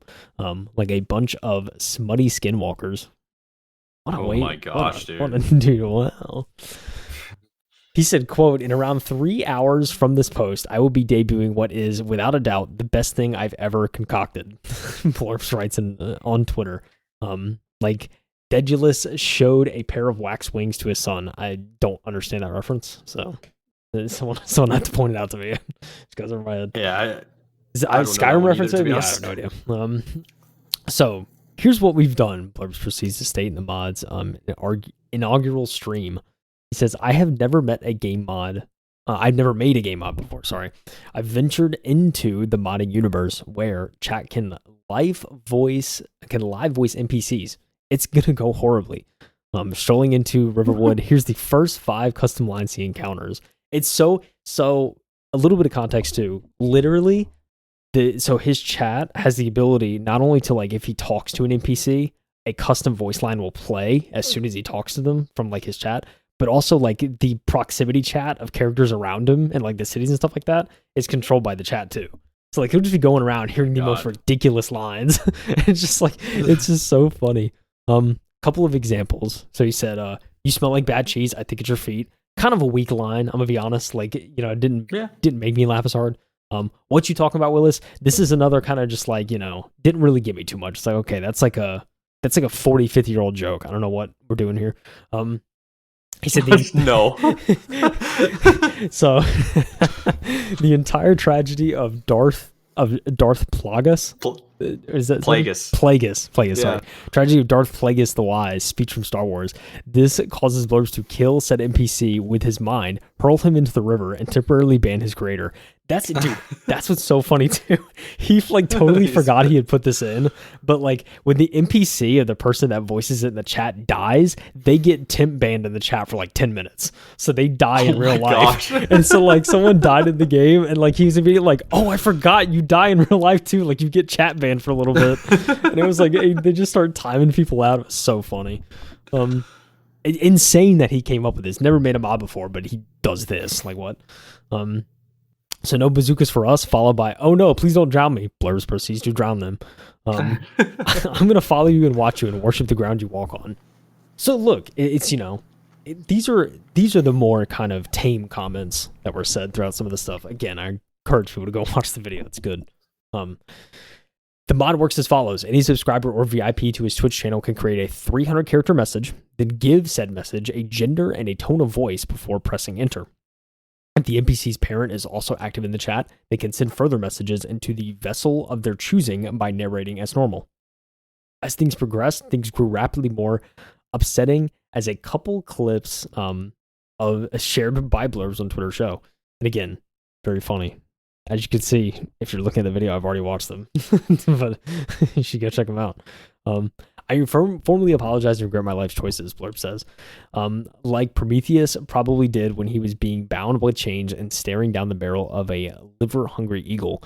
S2: like a bunch of smutty skinwalkers. What a
S1: Oh
S2: way!
S1: my gosh, dude!
S2: What a dude! Wow. He said, quote, in around 3 hours from this post, I will be debuting what is, without a doubt, the best thing I've ever concocted. Blurbs writes on Twitter. Like, Dedulus showed a pair of wax wings to his son. I don't understand that reference, so someone had to point it out to me. It goes over my head.
S1: Yeah,
S2: I Skyrim reference? Yeah, I have no idea. So, here's what we've done, Blurbs proceeds to state in the mod's inaugural stream. He says, I have never met a game mod. I've never made a game mod before, sorry. I've ventured into the modding universe where chat can live voice NPCs. It's going to go horribly. Strolling into Riverwood, here's the first 5 custom lines he encounters. It's so a little bit of context too. Literally, so his chat has the ability not only to, like, if he talks to an NPC, a custom voice line will play as soon as he talks to them from, like, his chat, but also, like, the proximity chat of characters around him and, like, the cities and stuff like that is controlled by the chat too. So, like, he'll just be going around hearing the most ridiculous lines. It's just like, it's just so funny. Couple of examples. So he said, you smell like bad cheese. I think it's your feet. Kind of a weak line. I'm gonna be honest. Like, you know, it didn't make me laugh as hard. What you talking about, Willis? This is another kind of just like, you know, didn't really get me too much. It's like, okay, that's like a 40, 50-year-old joke. I don't know what we're doing here. He said
S1: no.
S2: So the entire tragedy of Darth Plagueis. Is that Plagueis, sorry. Tragedy of Darth Plagueis the Wise, speech from Star Wars. This causes Blurbs to kill said NPC with his mind, hurl him into the river, and temporarily ban his creator. That's it, dude. That's what's so funny too. He like totally forgot he had put this in, but like when the NPC or the person that voices it in the chat dies, they get temp banned in the chat for like 10 minutes. So they die in real life. And so like someone died in the game, and like he was immediately like, "Oh, I forgot you die in real life too." Like you get chat banned for a little bit, and it was like they just start timing people out. It was so funny. Insane that he came up with this. Never made a mod before, but he does this. Like what? So no bazookas for us, followed by, oh no, please don't drown me. Blurbs proceeds to drown them. I'm going to follow you and watch you and worship the ground you walk on. So look, it's, you know, these are the more kind of tame comments that were said throughout some of the stuff. Again, I encourage people to go watch the video. It's good. The mod works as follows. Any subscriber or VIP to his Twitch channel can create a 300-character message, then give said message a gender and a tone of voice before pressing enter. If the NPC's parent is also active in the chat, they can send further messages into the vessel of their choosing by narrating as normal. As things progressed, things grew rapidly more upsetting as a couple clips of shared by Blurbs on Twitter show. And again, very funny. As you can see, if you're looking at the video, I've already watched them, but you should go check them out. I formally apologize and regret my life's choices, Blurb says. Like Prometheus probably did when he was being bound with chains and staring down the barrel of a liver-hungry eagle.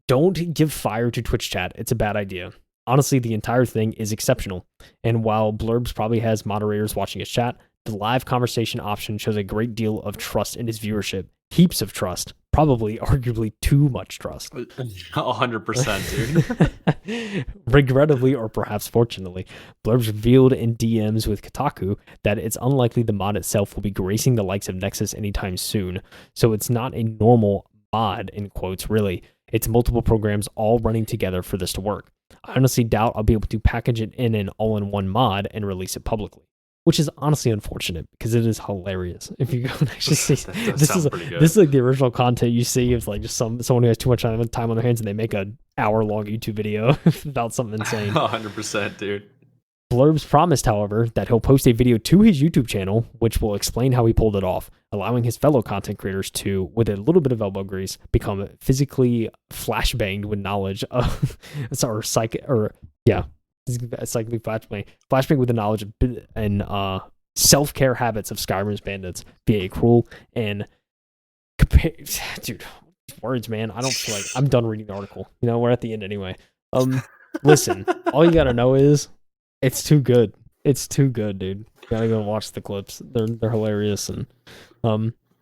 S2: Don't give fire to Twitch chat. It's a bad idea. Honestly, the entire thing is exceptional. And while Blurbs probably has moderators watching his chat, the live conversation option shows a great deal of trust in his viewership. Heaps of trust. Probably, arguably, too much trust.
S1: 100%,
S2: dude. Regrettably, or perhaps fortunately, Blurbs revealed in DMs with Kotaku that it's unlikely the mod itself will be gracing the likes of Nexus anytime soon. So it's not a normal mod, in quotes, really. It's multiple programs all running together for this to work. I honestly doubt I'll be able to package it in an all-in-one mod and release it publicly. Which is honestly unfortunate because it is hilarious. If you go and actually see, this is like the original content you see of like just someone who has too much time on their hands and they make an hour-long YouTube video about something insane.
S1: 100%, dude.
S2: Blurbs promised, however, that he'll post a video to his YouTube channel, which will explain how he pulled it off, allowing his fellow content creators to, with a little bit of elbow grease, become physically flashbanged with knowledge of, flashbang with the knowledge of, and self-care habits of Skyrim's bandits via a cruel and dude, words, man. I don't feel like I'm done reading the article. We're at the end anyway. Listen, all you gotta know is it's too good. It's too good, dude. You gotta go watch the clips. They're hilarious and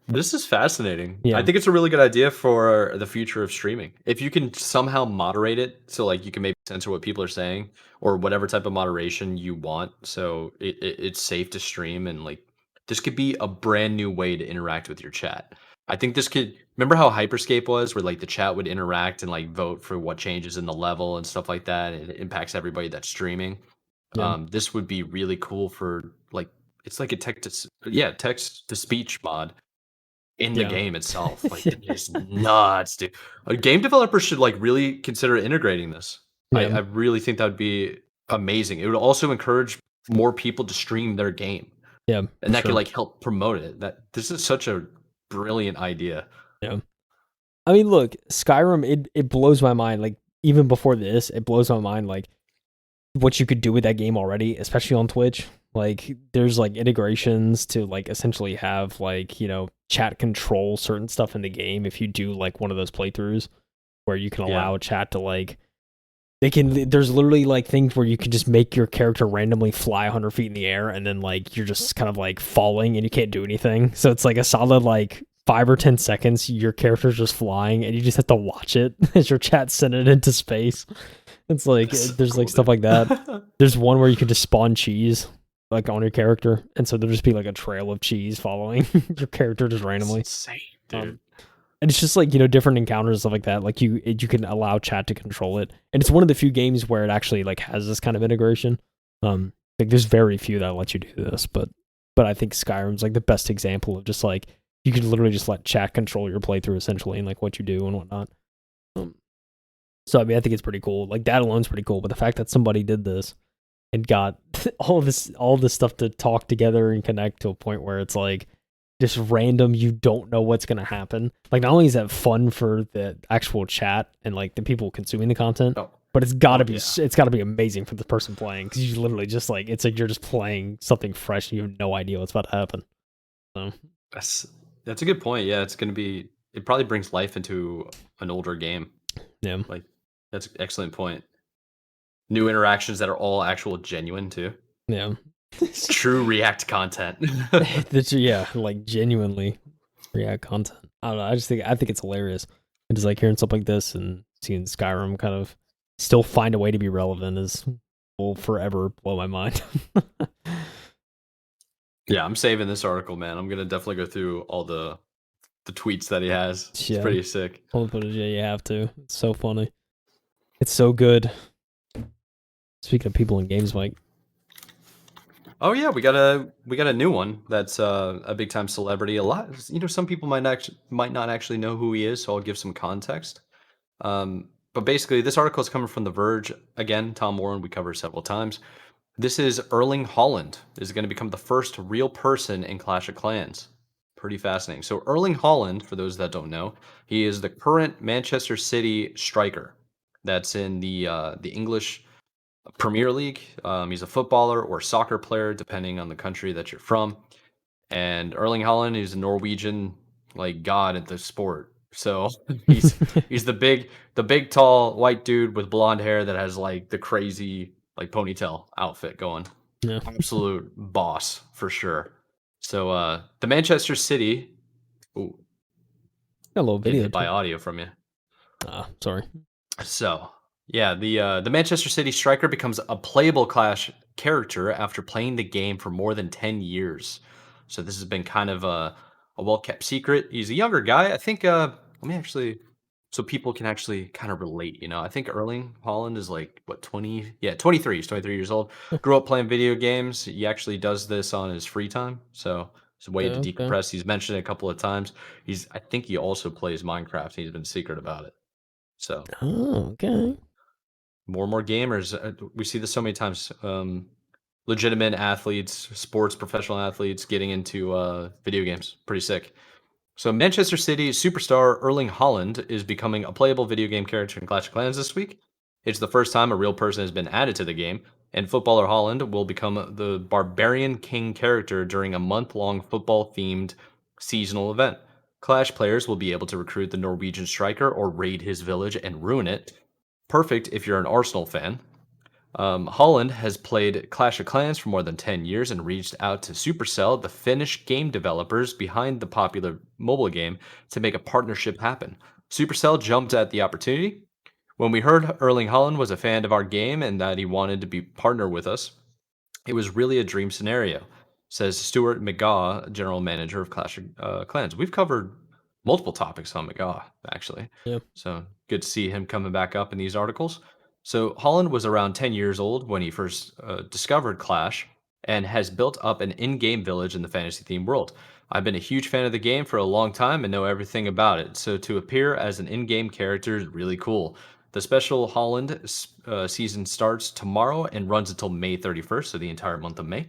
S1: This is fascinating.
S2: Yeah.
S1: I think it's a really good idea for the future of streaming. If you can somehow moderate it, so like you can maybe censor what people are saying or whatever type of moderation you want, so it's safe to stream, and like this could be a brand new way to interact with your chat. I think this could remember how Hyperscape was, where like the chat would interact and like vote for what changes in the level and stuff like that, and it impacts everybody that's streaming.
S2: Yeah.
S1: This would be really cool for like it's like a text to speech mod in the game itself. Like it's nuts, dude. A game developer should like really consider integrating this. I
S2: Yeah.
S1: really think that would be amazing. It would also encourage more people to stream their game,
S2: Yeah.
S1: and that could like help promote it. That this is such a brilliant idea.
S2: Yeah. I mean, look, Skyrim, it blows my mind. Like, even before this, it blows my mind, like, what you could do with that game already, especially on Twitch. Like, there's, like, integrations to, like, essentially have, like, chat control certain stuff in the game if you do, like, one of those playthroughs where you can allow chat to, like, there's literally, like, things where you can just make your character randomly fly 100 feet in the air and then, like, you're just kind of, like, falling and you can't do anything. So it's, like, a solid, like, 5 or 10 seconds, your character's just flying, and you just have to watch it as your chat send it into space. It's like there's like stuff like that. There's one where you can just spawn cheese like on your character, and so there'll just be like a trail of cheese following your character just randomly.
S1: That's insane, dude.
S2: And it's just like different encounters and stuff like that. Like you can allow chat to control it, and it's one of the few games where it actually like has this kind of integration. Like there's very few that let you do this, but I think Skyrim's like the best example of just like you can literally just let chat control your playthrough essentially and like what you do and whatnot. So I mean, I think it's pretty cool. Like that alone's pretty cool, but the fact that somebody did this and got all this stuff to talk together and connect to a point where it's like just random, you don't know what's gonna happen. Like not only is that fun for the actual chat and like the people consuming the content, but it's gotta be amazing for the person playing because you literally just like it's like you're just playing something fresh and you have no idea what's about to happen. So
S1: that's a good point. Yeah, it probably brings life into an older game.
S2: Yeah,
S1: like that's an excellent point. New interactions that are all actual genuine too.
S2: Yeah.
S1: True React content.
S2: Yeah, like genuinely React content. I don't know. I think it's hilarious. And just like hearing stuff like this and seeing Skyrim kind of still find a way to be relevant will forever blow my mind.
S1: Yeah, I'm saving this article, man. I'm gonna definitely go through all the tweets that he has. It's pretty sick.
S2: All the footage, you have to. It's so funny. It's so good. Speaking of people in games, Mike.
S1: Oh yeah, we got a new one that's a big time celebrity. A lot, some people might not actually know who he is, so I'll give some context. But basically, this article is coming from The Verge. Again, Tom Warren, we covered several times. This is Erling Haaland is going to become the first real person in Clash of Clans. Pretty fascinating. So Erling Haaland, for those that don't know, he is the current Manchester City striker. That's in the English Premier League. He's a footballer or soccer player, depending on the country that you're from. And Erling Haaland is a Norwegian like god at the sport. So he's the big tall white dude with blonde hair that has like the crazy like ponytail outfit going.
S2: Yeah.
S1: Absolute boss for sure. So the Manchester City. Ooh,
S2: got a little video
S1: by audio from you.
S2: Sorry.
S1: So yeah, the Manchester City striker becomes a playable Clash character after playing the game for more than 10 years. So this has been kind of a well-kept secret. He's a younger guy. I think let me actually so people can actually kind of relate, I think Erling Haaland is like what 20? Yeah, 23. He's 23 years old. Grew up playing video games. He actually does this on his free time. So it's a way to decompress. He's mentioned it a couple of times. I think he also plays Minecraft. He's been secret about it. So
S2: okay.
S1: More and more gamers. We see this so many times. Legitimate athletes, sports professional athletes getting into video games. Pretty sick. So Manchester City superstar Erling Haaland is becoming a playable video game character in Clash of Clans this week. It's the first time a real person has been added to the game. And footballer Haaland will become the Barbarian King character during a month-long football-themed seasonal event. Clash players will be able to recruit the Norwegian striker or raid his village and ruin it. Perfect if you're an Arsenal fan. Holland has played Clash of Clans for more than 10 years and reached out to Supercell, the Finnish game developers behind the popular mobile game, to make a partnership happen. Supercell jumped at the opportunity. When we heard Erling Haaland was a fan of our game and that he wanted to be partner with us, it was really a dream scenario, says Stuart McGaw, general manager of Clash of Clans. We've covered multiple topics on McGaw, actually.
S2: Yeah.
S1: So good to see him coming back up in these articles. So Holland was around 10 years old when he first discovered Clash and has built up an in-game village in the fantasy-themed world. I've been a huge fan of the game for a long time and know everything about it, so to appear as an in-game character is really cool. The special Holland season starts tomorrow and runs until May 31st, so the entire month of May.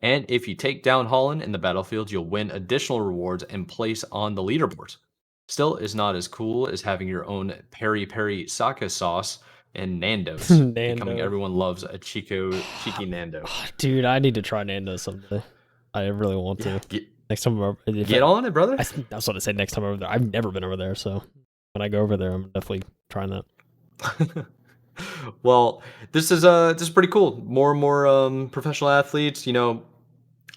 S1: And if you take down Holland in the battlefield, you'll win additional rewards and place on the leaderboards. Still is not as cool as having your own peri peri sake sauce and Nando's. Becoming
S2: Nando.
S1: everyone loves a cheeky Nando.
S2: Dude, I need to try Nando someday. I really want to. Next time I'm over,
S1: Get on it, brother.
S2: I was going to say next time I'm over there. I've never been over there, so when I go over there, I'm definitely trying that.
S1: Well, this is pretty cool. More and more professional athletes. You know,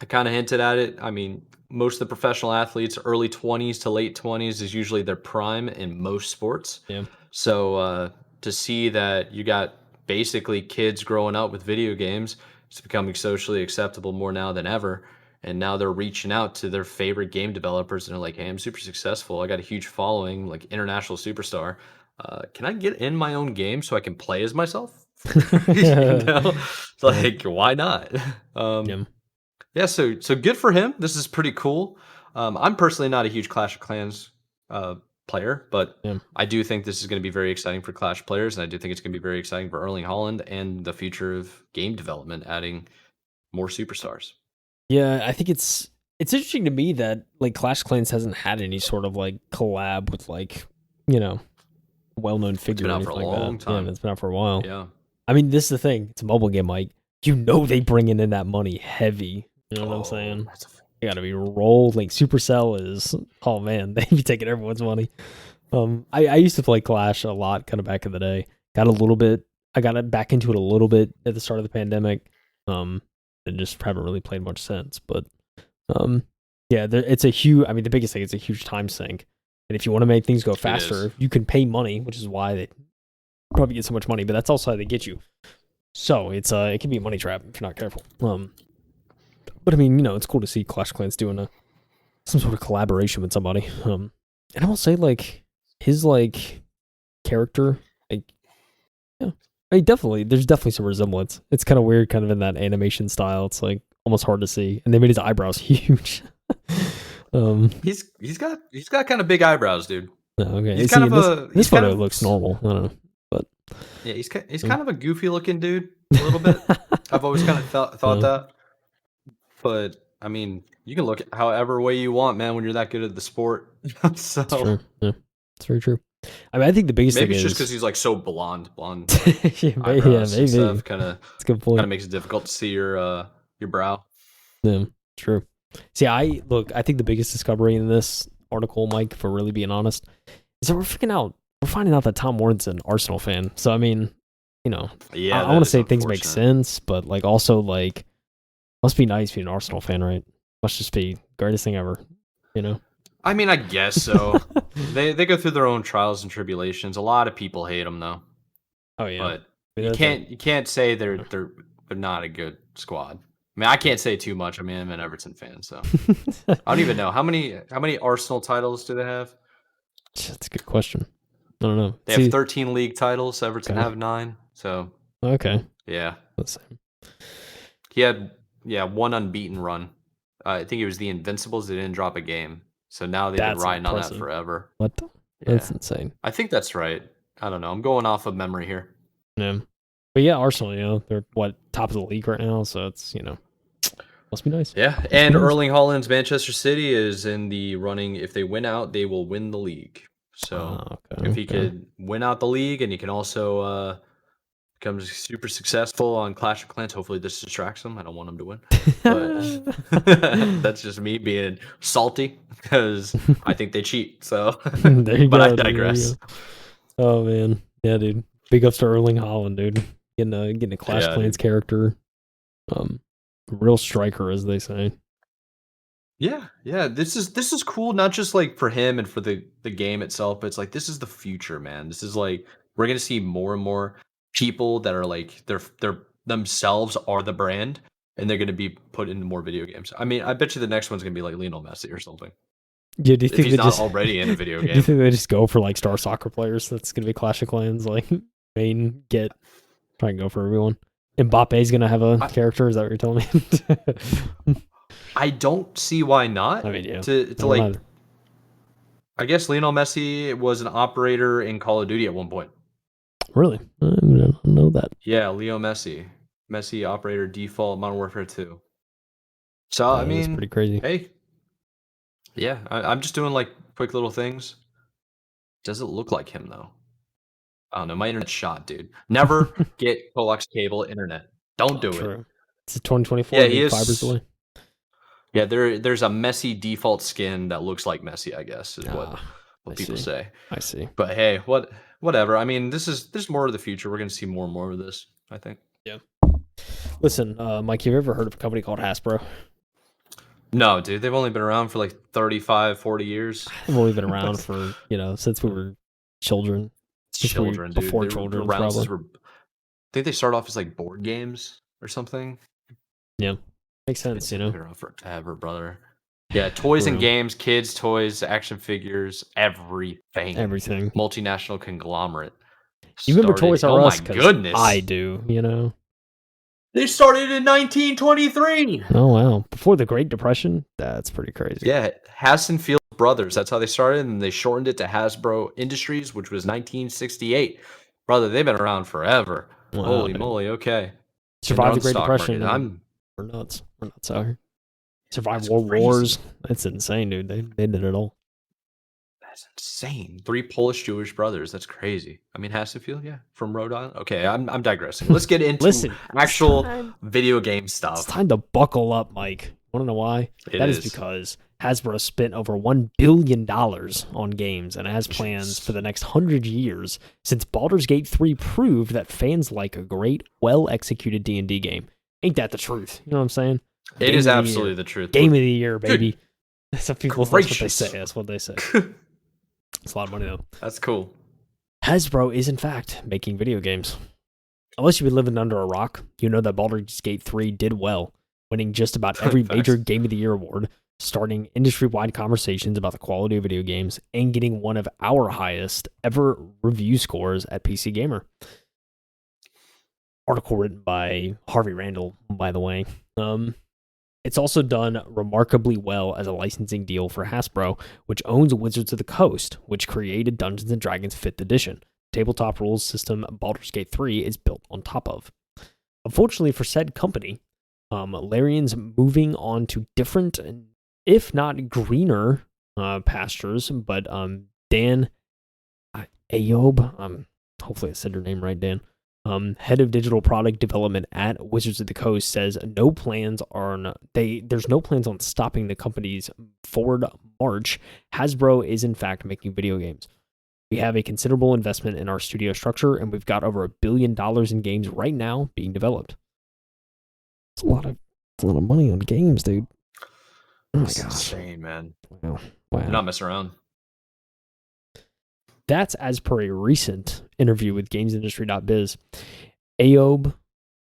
S1: I kind of hinted at it. I mean, most of the professional athletes, early 20s to late 20s, is usually their prime in most sports.
S2: Yeah.
S1: So to see that you got basically kids growing up with video games, it's becoming socially acceptable more now than ever. And now they're reaching out to their favorite game developers and they're like, hey, I'm super successful. I got a huge following, like international superstar. Can I get in my own game so I can play as myself? Like, why not? Yeah, so good for him. This is pretty cool. I'm personally not a huge Clash of Clans player, but I do think this is going to be very exciting for Clash players, and I do think it's going to be very exciting for Erling Haaland and the future of game development, adding more superstars.
S2: Yeah, I think it's interesting to me that like Clash of Clans hasn't had any sort of like collab with like, you know, well-known figure.
S1: It's been out for a long time.
S2: Yeah, it's been out for a while.
S1: Yeah.
S2: I mean, this is the thing. It's a mobile game, Mike. You know they bringing in that money heavy. You know what I'm saying? You gotta be rolling. Supercell is, oh man, they be taking everyone's money. I used to play Clash a lot, kind of back in the day. I got back into it a little bit at the start of the pandemic. And just haven't really played much since. But yeah, it's a huge. I mean, the biggest thing is a huge time sink. And if you want to make things go faster, you can pay money, which is why they probably get so much money. But that's also how they get you. So it can be a money trap if you're not careful. But I mean, you know, it's cool to see Clash of Clans doing some sort of collaboration with somebody. And I will say, like, his like character, like, yeah, I mean, there's definitely some resemblance. It's kind of weird, kind of in that animation style. It's like almost hard to see, and they made his eyebrows huge.
S1: He's got kind of big eyebrows, dude.
S2: Okay,
S1: he's kind of
S2: this photo looks normal. I don't know, but
S1: yeah, he's kind of a goofy looking dude, a little bit. I've always kind of thought that. But I mean, you can look at however way you want, man, when you're that good at the sport. So
S2: that's true. Yeah, it's very true. I mean, I think the biggest thing
S1: it's
S2: is
S1: just because he's like so blonde.
S2: Yeah, maybe.
S1: Stuff kind of
S2: that's a good point.
S1: Kind of makes it difficult to see your brow.
S2: Yeah, true. See, I think the biggest discovery in this article, Mike, if we're really being honest, is that we're finding out that Tom Warren's an Arsenal fan. So I mean, you know,
S1: yeah,
S2: I want to say things make sense, but like also like must be nice being an Arsenal fan, right? Must just be greatest thing ever, you know?
S1: I mean, I guess so. they go through their own trials and tribulations. A lot of people hate them though.
S2: Oh yeah.
S1: But you can't say they're not a good squad. I mean, I can't say too much. I mean, I'm an Everton fan, so I don't even know how many Arsenal titles do they have.
S2: That's a good question. I don't know.
S1: They have 13 league titles. Everton have 9. So
S2: okay,
S1: yeah.
S2: Let's see.
S1: He had one unbeaten run. I think it was the Invincibles. They didn't drop a game, so now they've been riding on that forever.
S2: What? That's insane.
S1: I think that's right. I don't know. I'm going off of memory here.
S2: Yeah, but yeah, Arsenal. You know, they're top of the league right now, so it's must be nice.
S1: Yeah, and Erling Haaland's Manchester City is in the running. If they win out, they will win the league. So if he could win out the league, and he can also becomes super successful on Clash of Clans. Hopefully this distracts him. I don't want him to win. But that's just me being salty because I think they cheat. So,
S2: There you
S1: but
S2: go.
S1: I
S2: dude, there you
S1: digress.
S2: go. Oh man, yeah, dude. Big ups to Erling Haaland, dude. Getting a Clash
S1: Yeah,
S2: Clans
S1: dude.
S2: character. Real striker, as they say.
S1: Yeah, yeah. This is cool, not just like for him and for the game itself, but it's like this is the future, man. This is like we're gonna see more and more people that are like they're themselves are the brand, and they're gonna be put into more video games. I mean, I bet you the next one's gonna be like Lionel Messi or something.
S2: Yeah, do you
S1: If
S2: think
S1: he's
S2: they
S1: not
S2: just
S1: already in a video
S2: do you
S1: game.
S2: think they just go for like star soccer players? That's gonna be Clash of Clans, like main get. Try and go for everyone. Mbappe's gonna have a character. Is that what you're telling me?
S1: I don't see why not.
S2: I mean, yeah.
S1: To
S2: No,
S1: like,
S2: not-
S1: I guess Lionel Messi was an operator in Call of Duty at one point.
S2: Really? I don't know that.
S1: Yeah, Leo Messi. Messi operator default Modern Warfare 2. So I
S2: That's
S1: mean,
S2: pretty crazy.
S1: hey, yeah, I'm just doing like quick little things. Does it look like him though? I don't know. My internet's shot, dude. Never get coax cable internet. Don't do it.
S2: True. It's 2024.
S1: Yeah,
S2: Dude,
S1: he is.
S2: Fibers away.
S1: Yeah, there's a Messi default skin that looks like Messi, I guess, is what people say.
S2: I see.
S1: But hey, whatever. I mean, there's more of the future. We're gonna see more and more of this, I think.
S2: Yeah. Listen, Mike, have you ever heard of a company called Hasbro?
S1: No, dude, they've only been around for like 35, 40 years.
S2: They've only been around for, since we were children.
S1: Children, dude.
S2: Before
S1: They were
S2: children,
S1: around since
S2: probably.
S1: I think they started off as like board games or something.
S2: Yeah. Makes sense,
S1: They've been around forever, brother. Yeah, toys and games, kids, toys, action figures, everything.
S2: Everything.
S1: Multinational conglomerate.
S2: You remember Toys R Us?
S1: Oh my goodness.
S2: I do,
S1: They started in 1923.
S2: Oh, wow. Before the Great Depression? That's pretty crazy.
S1: Yeah, Hassenfield Brothers. That's how they started, and they shortened it to Hasbro Industries, which was 1968. Brother, they've been around forever.
S2: Wow,
S1: Holy
S2: dude.
S1: moly, okay.
S2: Survived the Great
S1: Stock
S2: Depression.
S1: market.
S2: We're nuts. We're nuts out here. Survived
S1: That's
S2: World
S1: crazy.
S2: Wars. That's insane, dude. They did it all.
S1: That's insane. 3 Polish Jewish brothers. That's crazy. I mean, Hassenfield, yeah, from Rhode Island. Okay, I'm digressing. Let's get into actual video game stuff.
S2: It's time to buckle up, Mike. Want to know why? That is because Hasbro spent over $1 billion on games and has plans for the next 100 years since Baldur's Gate 3 proved that fans like a great, well-executed D&D game. Ain't that the truth? You know what I'm saying?
S1: It is absolutely the truth.
S2: Game of the year, baby. Some people, that's what they
S1: gracious.
S2: say. That's what they say. It's a lot of money, though.
S1: That's cool.
S2: Hasbro is, in fact, making video games. Unless you've been living under a rock, you know that Baldur's Gate 3 did well, winning just about every major Game of the Year award, starting industry-wide conversations about the quality of video games, and getting one of our highest ever review scores at PC Gamer. Article written by Harvey Randall, by the way. It's also done remarkably well as a licensing deal for Hasbro, which owns Wizards of the Coast, which created Dungeons & Dragons 5th edition. Tabletop rules system Baldur's Gate 3 is built on top of. Unfortunately for said company, Larian's moving on to different, if not greener, pastures, but Dan Ayob, hopefully I said your name right, Dan, head of digital product development at Wizards of the Coast, says there's no plans on stopping the company's forward march. Hasbro is in fact making video games. We have a considerable investment in our studio structure, and we've got over $1 billion in games right now being developed. It's a lot of money on games, dude. Oh my gosh.
S1: Insane, man.
S2: Wow.
S1: You're not messing around.
S2: That's as per a recent interview with GamesIndustry.biz. Ayob,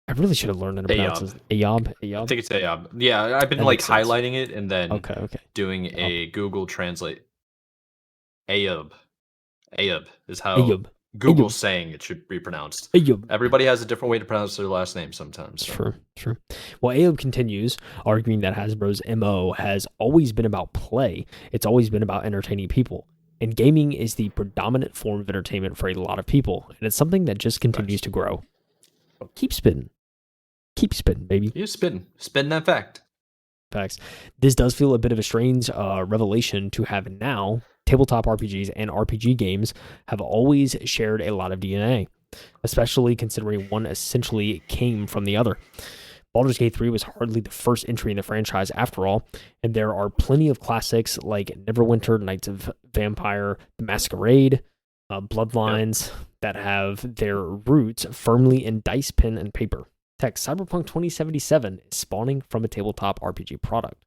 S2: I really should have learned how to pronounce this. Ayob?
S1: I think it's Ayob. Yeah, I've been
S2: That
S1: like
S2: makes sense.
S1: highlighting it and then doing
S2: Ayob.
S1: a Google Translate. Ayob is how
S2: Ayob.
S1: Google's saying it should be pronounced.
S2: Ayob.
S1: Everybody has a different way to pronounce their last name sometimes. So.
S2: True. Well, Ayob continues, arguing that Hasbro's MO has always been about play. It's always been about entertaining people. And gaming is the predominant form of entertainment for a lot of people. And it's something that just continues to grow. Keep spitting. Keep spitting, baby.
S1: You're spitting. Spitting that fact.
S2: Facts. This does feel a bit of a strange revelation to have now. Tabletop RPGs and RPG games have always shared a lot of DNA. especially considering one essentially came from the other. Baldur's Gate 3 was hardly the first entry in the franchise after all, and there are plenty of classics like Neverwinter, Knights of Vampire, The Masquerade, Bloodlines that have their roots firmly in dice, pen, and paper. Tech, Cyberpunk 2077 is spawning from a tabletop RPG product.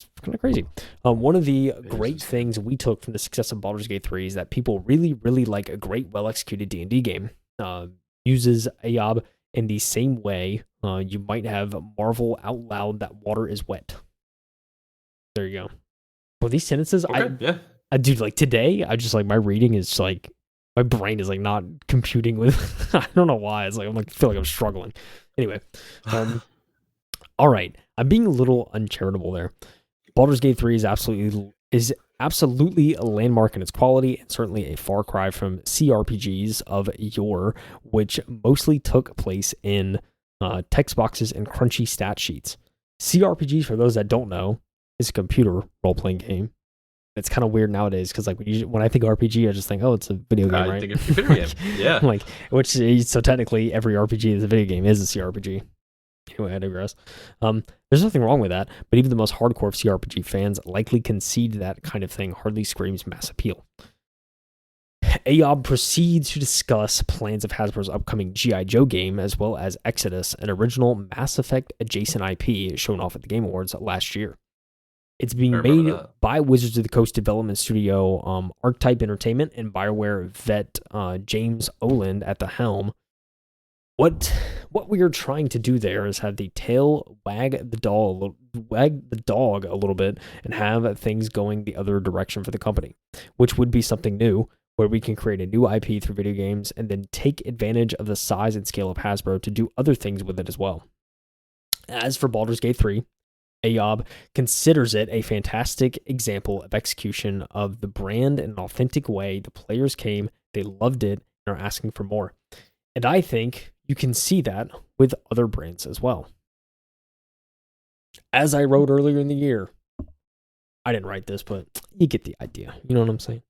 S2: It's kind of crazy. One of the great things we took from the success of Baldur's Gate 3 is that people really, really like a great, well-executed D&D game. Uses AOB in the same way you might have Marvel out loud that water is wet. There you go. Well, these sentences, I dude, like today, I just like my reading is like my brain is like not computing with. I don't know why. It's like I feel like I'm struggling. Anyway, all right. I'm being a little uncharitable there. Baldur's Gate 3 is absolutely a landmark in its quality and certainly a far cry from CRPGs of yore, which mostly took place in text boxes and crunchy stat sheets. CRPGs, for those that don't know, is a computer role-playing game. It's kind of weird nowadays because like when I think RPG, I just think, oh, it's a video game, right?
S1: Think it's a video game. Yeah.
S2: Like, so technically every RPG that's a video game is a CRPG. Anyway, I digress. There's nothing wrong with that, but even the most hardcore of CRPG fans likely concede that kind of thing hardly screams mass appeal. AOB proceeds to discuss plans of Hasbro's upcoming G.I. Joe game, as well as Exodus, an original Mass Effect adjacent IP shown off at the Game Awards last year. It's being made by Wizards of the Coast development studio Archetype Entertainment and BioWare vet James Oland at the helm. What we are trying to do there is have the tail wag the dog a little bit and have things going the other direction for the company, which would be something new where we can create a new IP through video games and then take advantage of the size and scale of Hasbro to do other things with it as well. As for Baldur's Gate 3, AOB considers it a fantastic example of execution of the brand in an authentic way. The players came, they loved it, and are asking for more. And I think you can see that with other brands as well. As I wrote earlier in the year, I didn't write this, but you get the idea. You know what I'm saying?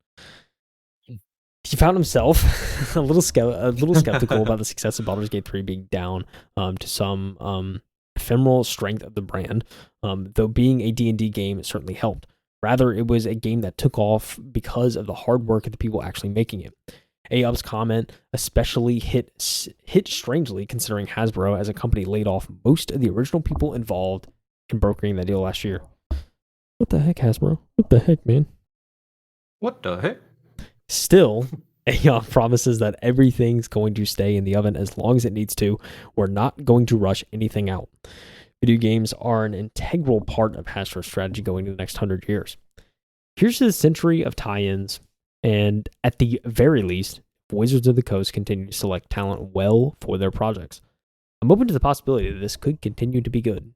S2: He found himself a little skeptical about the success of Baldur's Gate 3 being down to some ephemeral strength of the brand, though being a D&D game certainly helped. Rather, it was a game that took off because of the hard work of the people actually making it. AOB's comment especially hit strangely considering Hasbro as a company laid off most of the original people involved in brokering that deal last year. What the heck, Hasbro? What the heck, man?
S1: What the heck?
S2: Still, AOB promises that everything's going to stay in the oven as long as it needs to. We're not going to rush anything out. Video games are an integral part of Hasbro's strategy going into the next 100 years. Here's to the century of tie-ins, and at the very least, Wizards of the Coast continue to select talent well for their projects. I'm open to the possibility that this could continue to be good.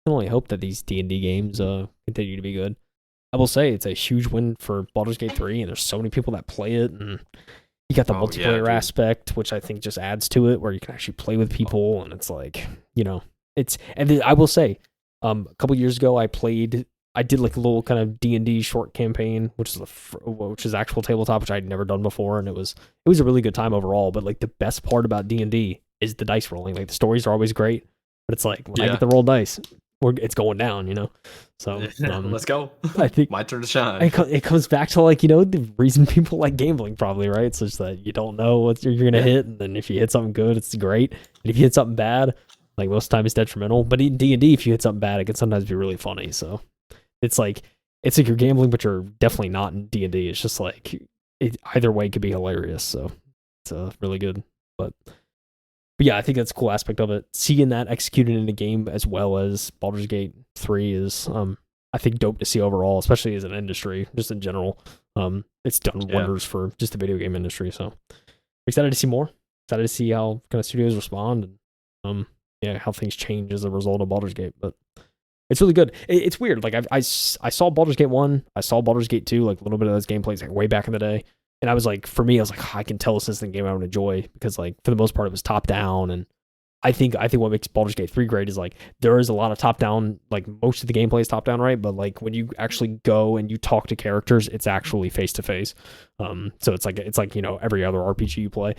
S2: I can only hope that these D&D games continue to be good. I will say it's a huge win for Baldur's Gate 3, and there's so many people that play it, and you got the multiplayer aspect, which I think just adds to it, where you can actually play with people, and it's like, you know, I will say, a couple years ago, I did like a little kind of D&D short campaign, which is actual tabletop, which I'd never done before, and it was a really good time overall. But like the best part about D&D is the dice rolling. Like the stories are always great, but it's like when I get to roll dice, it's going down, you know. So
S1: let's go.
S2: I think
S1: my turn to shine.
S2: It comes back to like, you know, the reason people like gambling probably, right? It's just that you don't know what you're gonna hit, and then if you hit something good, it's great. And if you hit something bad, like most of the time it's detrimental. But in D&D, if you hit something bad, it can sometimes be really funny. So it's like you're gambling, but you're definitely not in D&D. It's just like either way could be hilarious. So it's really good. But yeah, I think that's a cool aspect of it. Seeing that executed in a game as well as Baldur's Gate 3 is, I think, dope to see overall, especially as an industry, just in general. It's done wonders for just the video game industry. So excited to see more. Excited to see how kind of studios respond and how things change as a result of Baldur's Gate. But it's really good. It's weird. Like I saw Baldur's Gate 1, I saw Baldur's Gate 2, like a little bit of those gameplays like way back in the day. And I was like, for me, I was like, I can tell this isn't a game I would enjoy because like for the most part it was top down and I think what makes Baldur's Gate 3 great is like there is a lot of top down, like most of the gameplay is top down, right? But like when you actually go and you talk to characters, it's actually face to face. So it's like every other RPG you play.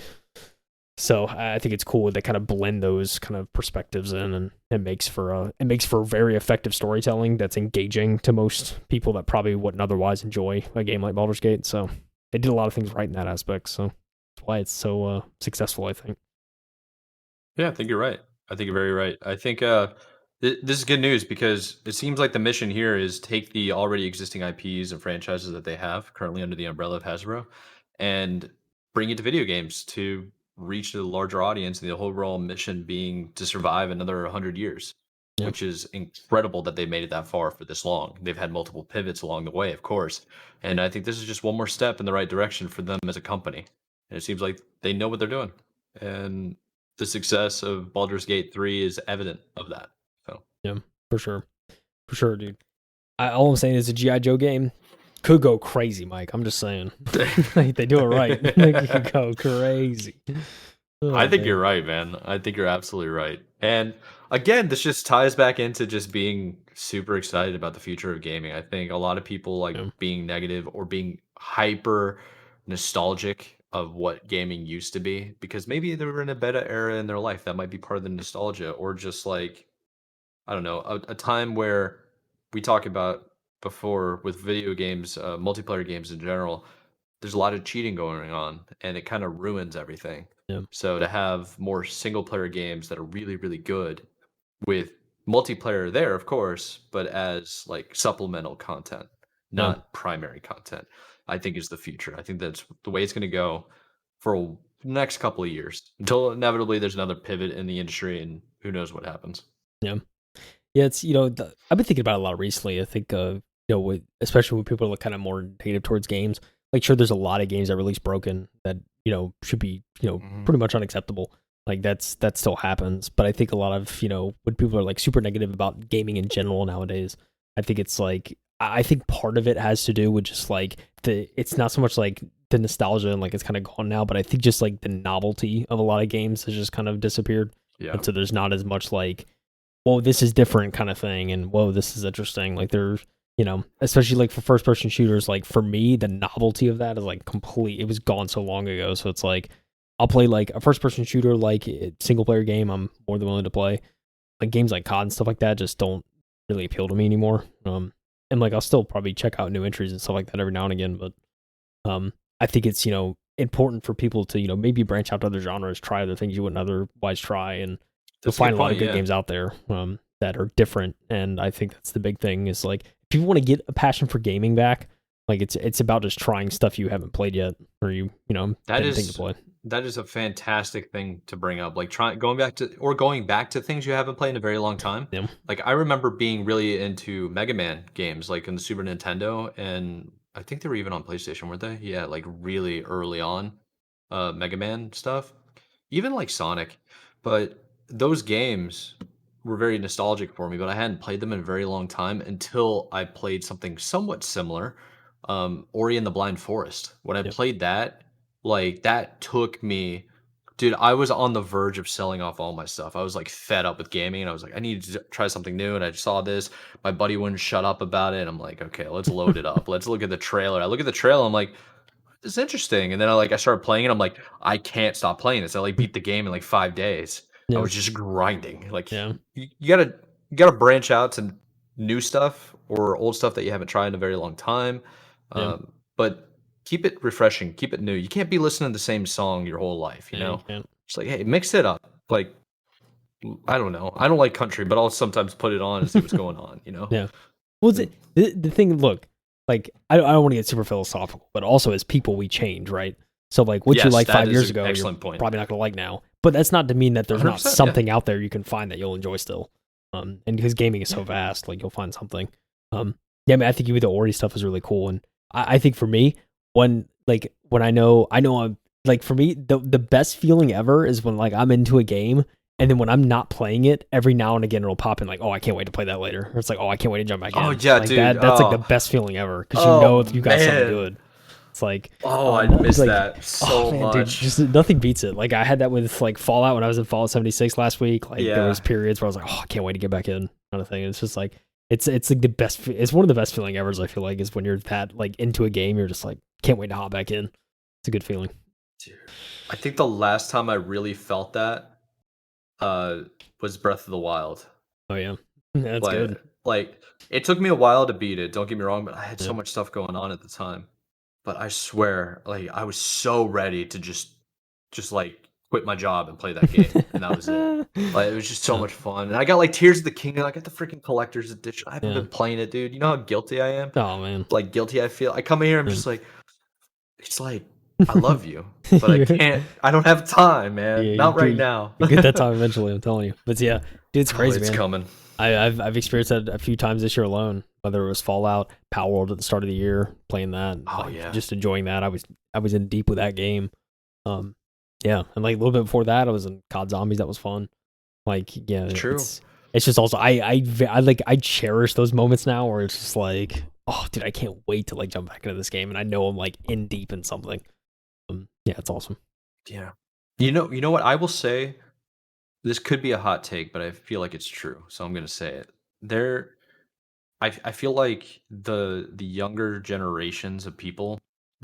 S2: So I think it's cool they kind of blend those kind of perspectives in, and it makes for very effective storytelling that's engaging to most people that probably wouldn't otherwise enjoy a game like Baldur's Gate. So they did a lot of things right in that aspect. So that's why it's so successful, I think.
S1: Yeah, I think you're right. I think you're very right. I think this is good news because it seems like the mission here is take the already existing IPs and franchises that they have currently under the umbrella of Hasbro and bring it to video games to reach a larger audience. And the whole overall mission being to survive another 100 years,
S2: Yep.
S1: which is incredible that they made it that far for this long. They've had multiple pivots along the way, of course. And I think this is just one more step in the right direction for them as a company. And it seems like they know what they're doing. And the success of Baldur's Gate 3 is evident of that. So
S2: Yeah, for sure, dude. All I'm saying is a GI Joe game could go crazy, Mike. I'm just saying. Like, they do it right. It could go crazy. Oh,
S1: I think
S2: man.
S1: you're right, man. I think you're absolutely right. And again, this just ties back into just being super excited about the future of gaming. I think a lot of people like
S2: Yeah.
S1: being negative or being hyper nostalgic of what gaming used to be because maybe they were in a better era in their life. That might be part of the nostalgia, or just like, I don't know, a time where we talk about before with video games, multiplayer games in general, there's a lot of cheating going on and it kind of ruins everything.
S2: Yeah.
S1: So to have more single player games that are really, really good with multiplayer there, of course, but as like supplemental content,
S2: Yeah.
S1: not primary content, I think is the future. I think that's the way it's going to go for the next couple of years until inevitably there's another pivot in the industry and who knows what happens.
S2: Yeah. Yeah, it's I've been thinking about it a lot recently. I think especially when people are kind of more negative towards games. Like, sure, there's a lot of games that release broken that should be pretty much unacceptable. Like that still happens. But I think a lot of when people are like super negative about gaming in general nowadays, I think it's like I think part of it has to do with just like it's not so much like the nostalgia and like it's kind of gone now, but I think just like the novelty of a lot of games has just kind of disappeared.
S1: Yeah.
S2: And so there's not as much like, whoa, this is different kind of thing, and whoa, this is interesting. Like there's, especially like for first person shooters, like for me, the novelty of that is like it was gone so long ago. So it's like, I'll play like a first person shooter, like a single player game, I'm more than willing to play. Like games like COD and stuff like that just don't really appeal to me anymore. And like I'll still probably check out new entries and stuff like that every now and again, but I think it's, important for people to, maybe branch out to other genres, try other things you wouldn't otherwise try, and you'll find a lot of good games out there that are different. And I think that's the big thing is like, if people want to get a passion for gaming back, like it's about just trying stuff you haven't played yet, or didn't think to play.
S1: That is a fantastic thing to bring up. Like going back to things you haven't played in a very long time.
S2: Yeah.
S1: Like I remember being really into Mega Man games, like in the Super Nintendo, and I think they were even on PlayStation, weren't they? Yeah, like really early on, Mega Man stuff, even like Sonic. But those games were very nostalgic for me, but I hadn't played them in a very long time until I played something somewhat similar, Ori and the Blind Forest. When I played that, like that took me, dude, I was on the verge of selling off all my stuff. I was like fed up with gaming and I was like, I need to try something new. And I saw this, my buddy wouldn't shut up about it. I'm like, okay, let's load it up. Let's look at the trailer. I look at the trailer, I'm like, it's interesting. And then I started playing it. I'm like, I can't stop playing this. I like beat the game in like 5 days. I was just grinding. Like you gotta branch out to new stuff or old stuff that you haven't tried in a very long time. But keep it refreshing, keep it new. You can't be listening to the same song your whole life, you know? It's like, hey, mix it up. Like, I don't know. I don't like country, but I'll sometimes put it on and see what's going on,
S2: Yeah. Well, the thing, look, like, I don't want to get super philosophical, but also as people, we change, right? So, like, what you like 5 years ago, you're probably not going to like now. But that's not to mean that there's not something out there you can find that you'll enjoy still. And because gaming is so vast, like, you'll find something. I mean, I think even the Ori stuff is really cool. And I think for me, when I know I'm, like, for me, the best feeling ever is when, like, I'm into a game, and then when I'm not playing it, every now and again it'll pop in like, oh, I can't wait to play that later. Or it's like, oh, I can't wait to jump back in.
S1: Oh yeah,
S2: like
S1: dude.
S2: That's like the best feeling ever, because you know you got something good. It's like,
S1: Oh, I
S2: it's
S1: miss
S2: like,
S1: that
S2: oh
S1: so
S2: man, dude,
S1: much.
S2: just nothing beats it. Like I had that with like Fallout when I was in Fallout 76 last week. Like there was
S1: Yeah.
S2: periods where I was like, oh, I can't wait to get back in, kind of thing. It's just like it's like the best. It's one of the best feeling ever. I feel like is when you're that like into a game, you're just like can't wait to hop back in. It's a good feeling.
S1: Dude. I think the last time I really felt that uh was Breath of the Wild.
S2: Oh yeah, that's
S1: Like
S2: good.
S1: like it took me a while to beat it, don't get me wrong, but I had
S2: Yeah.
S1: so much stuff going on at the time. But I swear, like I was so ready to just like quit my job and play that game, and that was it. Like it was just so
S2: Yeah.
S1: much fun. And I got like Tears of the Kingdom, I got the freaking collector's edition. I haven't
S2: Yeah.
S1: been playing it, dude. You know how guilty I am?
S2: Oh man.
S1: Like guilty I feel. I come in here, I'm
S2: Yeah.
S1: just like it's like I love you, but I can't. I don't have time, man.
S2: Yeah,
S1: Not right now.
S2: you get that time eventually. I'm telling you. But yeah, dude, it's
S1: Oh,
S2: crazy,
S1: it's
S2: man.
S1: coming.
S2: I've experienced that a few times this year alone. Whether it was Fallout, Power World at the start of the year, playing that,
S1: Oh
S2: like
S1: yeah.
S2: just enjoying that. I was in deep with that game. Um, yeah, and like a little bit before that, I was in COD Zombies. That was fun. Like, yeah,
S1: It's true.
S2: it's just also I like I cherish those moments now where it's just like, oh, dude, I can't wait to like jump back into this game, and I know I'm like in deep in something. Yeah, it's awesome.
S1: Yeah. You know what I will say. This could be a hot take, but I feel like it's true, so I'm gonna say it. There, I feel like the younger generations of people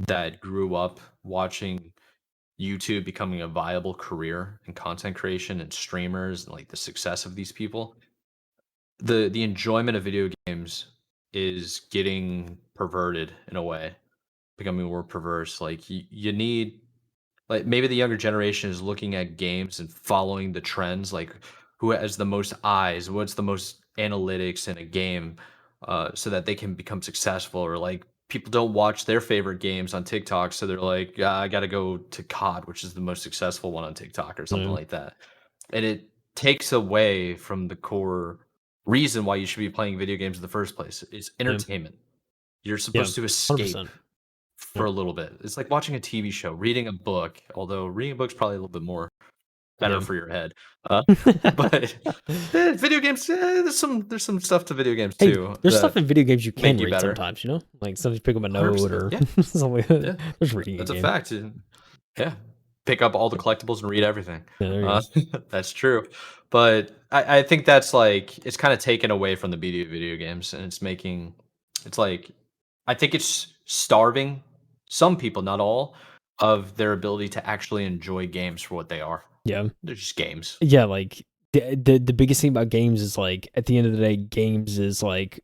S1: that grew up watching YouTube becoming a viable career in content creation and streamers and like the success of these people, the enjoyment of video games is getting perverted in a way, becoming more perverse. Like you need like maybe the younger generation is looking at games and following the trends, like who has the most eyes, what's the most analytics in a game, so that they can become successful. Or like people don't watch their favorite games on TikTok, so they're like, I got to go to COD, which is the most successful one on TikTok, or something
S2: Yeah,
S1: like that. And it takes away from the core reason why you should be playing video games in the first place. It's
S2: yeah,
S1: entertainment. You're
S2: yeah,
S1: supposed to escape
S2: 100%.
S1: for a little bit. It's like watching a TV show, reading a book, although reading a book's probably a little bit more better
S2: Yeah.
S1: for your head. But video games, there's some stuff to video games
S2: Hey,
S1: too
S2: there's stuff
S1: that
S2: in video games you can
S1: make you
S2: read
S1: better.
S2: sometimes, you know? Like sometimes you pick up a note
S1: 100%.
S2: or
S1: Yeah,
S2: something like that.
S1: yeah,
S2: There's reading a
S1: that's a
S2: game.
S1: fact. Yeah, pick up all the collectibles and read everything.
S2: Yeah, there you go.
S1: That's true. But I think that's like it's kind of taken away from the beauty of video games, and it's making it's like I think it's starving some people, not all, of their ability to actually enjoy games for what they are.
S2: Yeah.
S1: They're just games.
S2: Yeah, like the biggest thing about games is like at the end of the day, games is like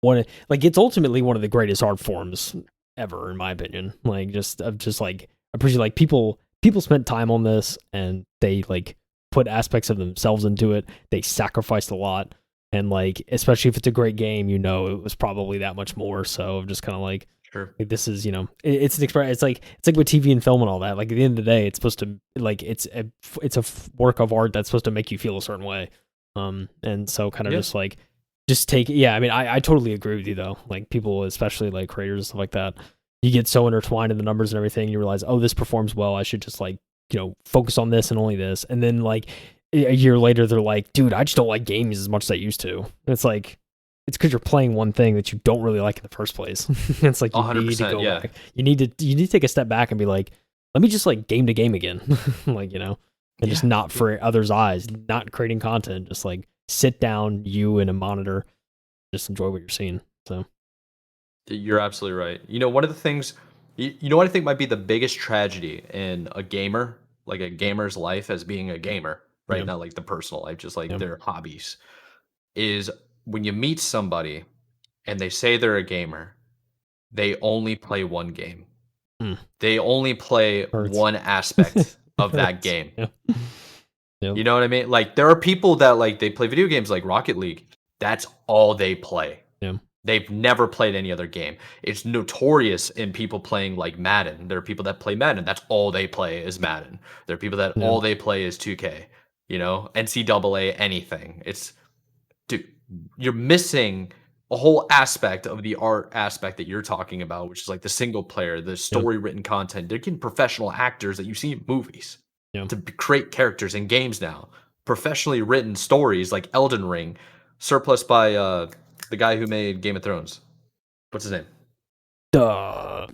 S2: like it's ultimately one of the greatest art forms ever, in my opinion. Like just like appreciate like people spent time on this and they like put aspects of themselves into it. They sacrificed a lot. And like especially if it's a great game, you know it was probably that much more. So I'm just kind of
S1: Sure.
S2: like this is it's an express. It's like with TV and film and all that. Like at the end of the day, it's supposed to like it's a work of art that's supposed to make you feel a certain way. And so kind of
S1: Yeah.
S2: just take yeah. I mean, I totally agree with you though. Like people, especially like creators and stuff like that, you get so intertwined in the numbers and everything. You realize, oh, this performs well. I should just like focus on this and only this. And then like a year later, they're like, dude, I just don't like games as much as I used to. And it's like it's because you're playing one thing that you don't really like in the first place. It's like you need to
S1: 100%.
S2: go
S1: Yeah.
S2: back. You need to take a step back and be like, let me just like game to game again, like and just
S1: Yeah.
S2: not for others' eyes, not creating content, just like sit down, you and a monitor, just enjoy what you're seeing. So
S1: You're absolutely right. You know, one of the things, you know what I think might be the biggest tragedy in a gamer, like a gamer's life as being a gamer, right?
S2: yeah,
S1: Not like the personal life, just like
S2: yeah,
S1: their hobbies, is when you meet somebody and they say they're a gamer, they only play one game.
S2: Mm.
S1: They only play
S2: Hurts.
S1: one aspect of that
S2: Hurts.
S1: game.
S2: Yeah, yep,
S1: You know what I mean? Like there are people that like they play video games like Rocket League. That's all they play.
S2: yeah,
S1: They've never played any other game. It's notorious in people playing like Madden. There are people that play Madden. That's all they play is Madden. There are people that
S2: yeah,
S1: all they play is 2K, NCAA, anything. It's, dude, you're missing a whole aspect of the art aspect that you're talking about, which is like the single player, the
S2: yeah,
S1: story written content. They're getting professional actors that you see in movies
S2: yeah.
S1: to create characters in games now. Professionally written stories like Elden Ring, surplus by the guy who made Game of Thrones. What's his name?
S2: Duh.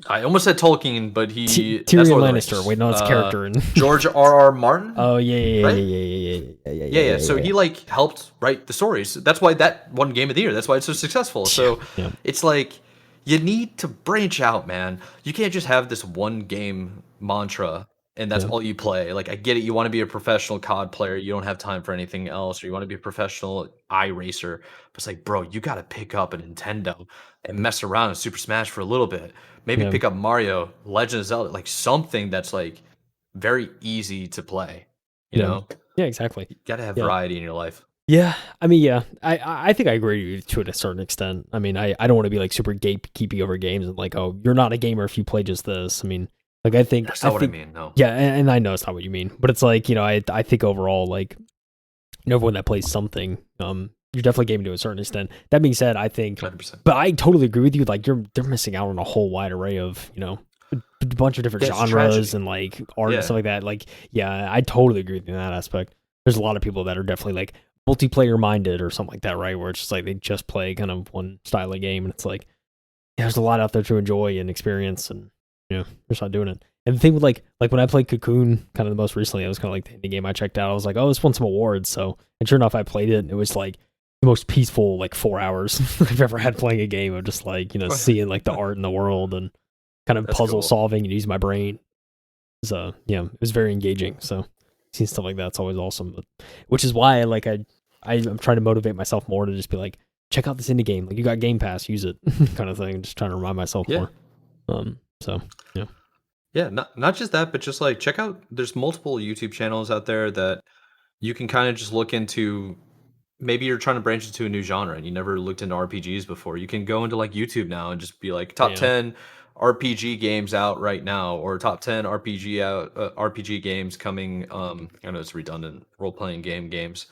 S1: I almost said Tolkien, but that's
S2: Tyrion
S1: Lord of the
S2: Lannister.
S1: Rings.
S2: Wait, no, it's character.
S1: George R.R. Martin.
S2: Oh yeah,
S1: Right?
S2: yeah.
S1: So he like helped write the stories. That's why that won Game of the Year. That's why it's so successful. So
S2: Yeah.
S1: it's like you need to branch out, man. You can't just have this one game mantra and that's
S2: Yeah.
S1: all you play. Like I get it, you want to be a professional COD player, you don't have time for anything else, or you want to be a professional iRacer. But it's like, bro, you gotta pick up a Nintendo and mess around in Super Smash for a little bit. Maybe
S2: Yeah.
S1: pick up Mario, Legend of Zelda, like something that's like very easy to play. You
S2: Yeah.
S1: know?
S2: Yeah, exactly.
S1: You gotta have
S2: Yeah.
S1: variety in your life.
S2: Yeah, I mean, yeah, I think I agree with you to a certain extent. I mean, I don't want to be like super gatekeepy over games and like, oh, you're not a gamer if you play just this. I mean, like I think
S1: That's not what I mean. No.
S2: Yeah, and I know it's not what you mean, but it's like, you know, I think overall, like, everyone that plays something, you're definitely gaming to a certain extent. That being said, I think,
S1: 100%.
S2: but I totally agree with you. Like, they're missing out on a whole wide array of, you know, a bunch of different
S1: Yeah, it's
S2: genres
S1: tragedy.
S2: and like art
S1: Yeah.
S2: and stuff like that. Like, yeah, I totally agree with you in that aspect. There's a lot of people that are definitely like multiplayer minded or something like that, right? Where it's just like they just play kind of one style of game, and it's like, yeah, there's a lot out there to enjoy and experience, and you know, they're just not doing it. And the thing with like when I played Cocoon, kind of the most recently, it was kind of like the indie game I checked out. I was like, oh, this won some awards. So, and sure enough, I played it, and it was like the most peaceful like 4 hours I've ever had playing a game of just like, you know, seeing like the art in the world and kind of
S1: That's
S2: puzzle
S1: cool.
S2: solving and using my brain. So yeah, it was very engaging. So seeing stuff like that's always awesome. But, which is why I'm trying to motivate myself more to just be like, check out this indie game. Like you got Game Pass, use it, kind of thing. Just trying to remind myself
S1: Yeah.
S2: more. So yeah.
S1: Yeah, not just that, but just like check out there's multiple YouTube channels out there that you can kind of just look into. Maybe you're trying to branch into a new genre and you never looked into RPGs before. You can go into like YouTube now and just be like top
S2: Yeah.
S1: 10 RPG games out right now, or top 10 RPG games coming. I know it's redundant. Role playing games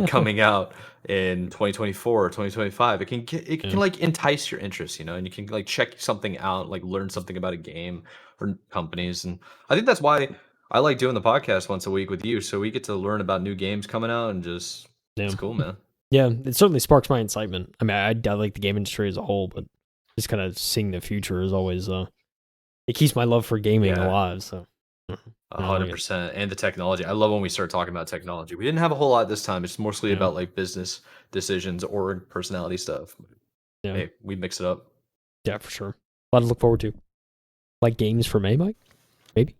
S1: coming out in 2024 or 2025. It can like entice your interest, you know, and you can like check something out, like learn something about a game or companies. And I think that's why I like doing the podcast once a week with you, so we get to learn about new games coming out and just it's cool, man.
S2: Yeah, it certainly sparks my excitement. I mean, I like the game industry as a whole, but just kind of seeing the future is always it keeps my love for gaming alive. So
S1: 100%, and the technology. I love when we start talking about technology. We didn't have a whole lot this time. It's mostly about like business decisions or personality stuff.
S2: Yeah,
S1: Hey, we mix it up.
S2: yeah, for sure. A lot to look forward to. Like games for May, Mike? Maybe.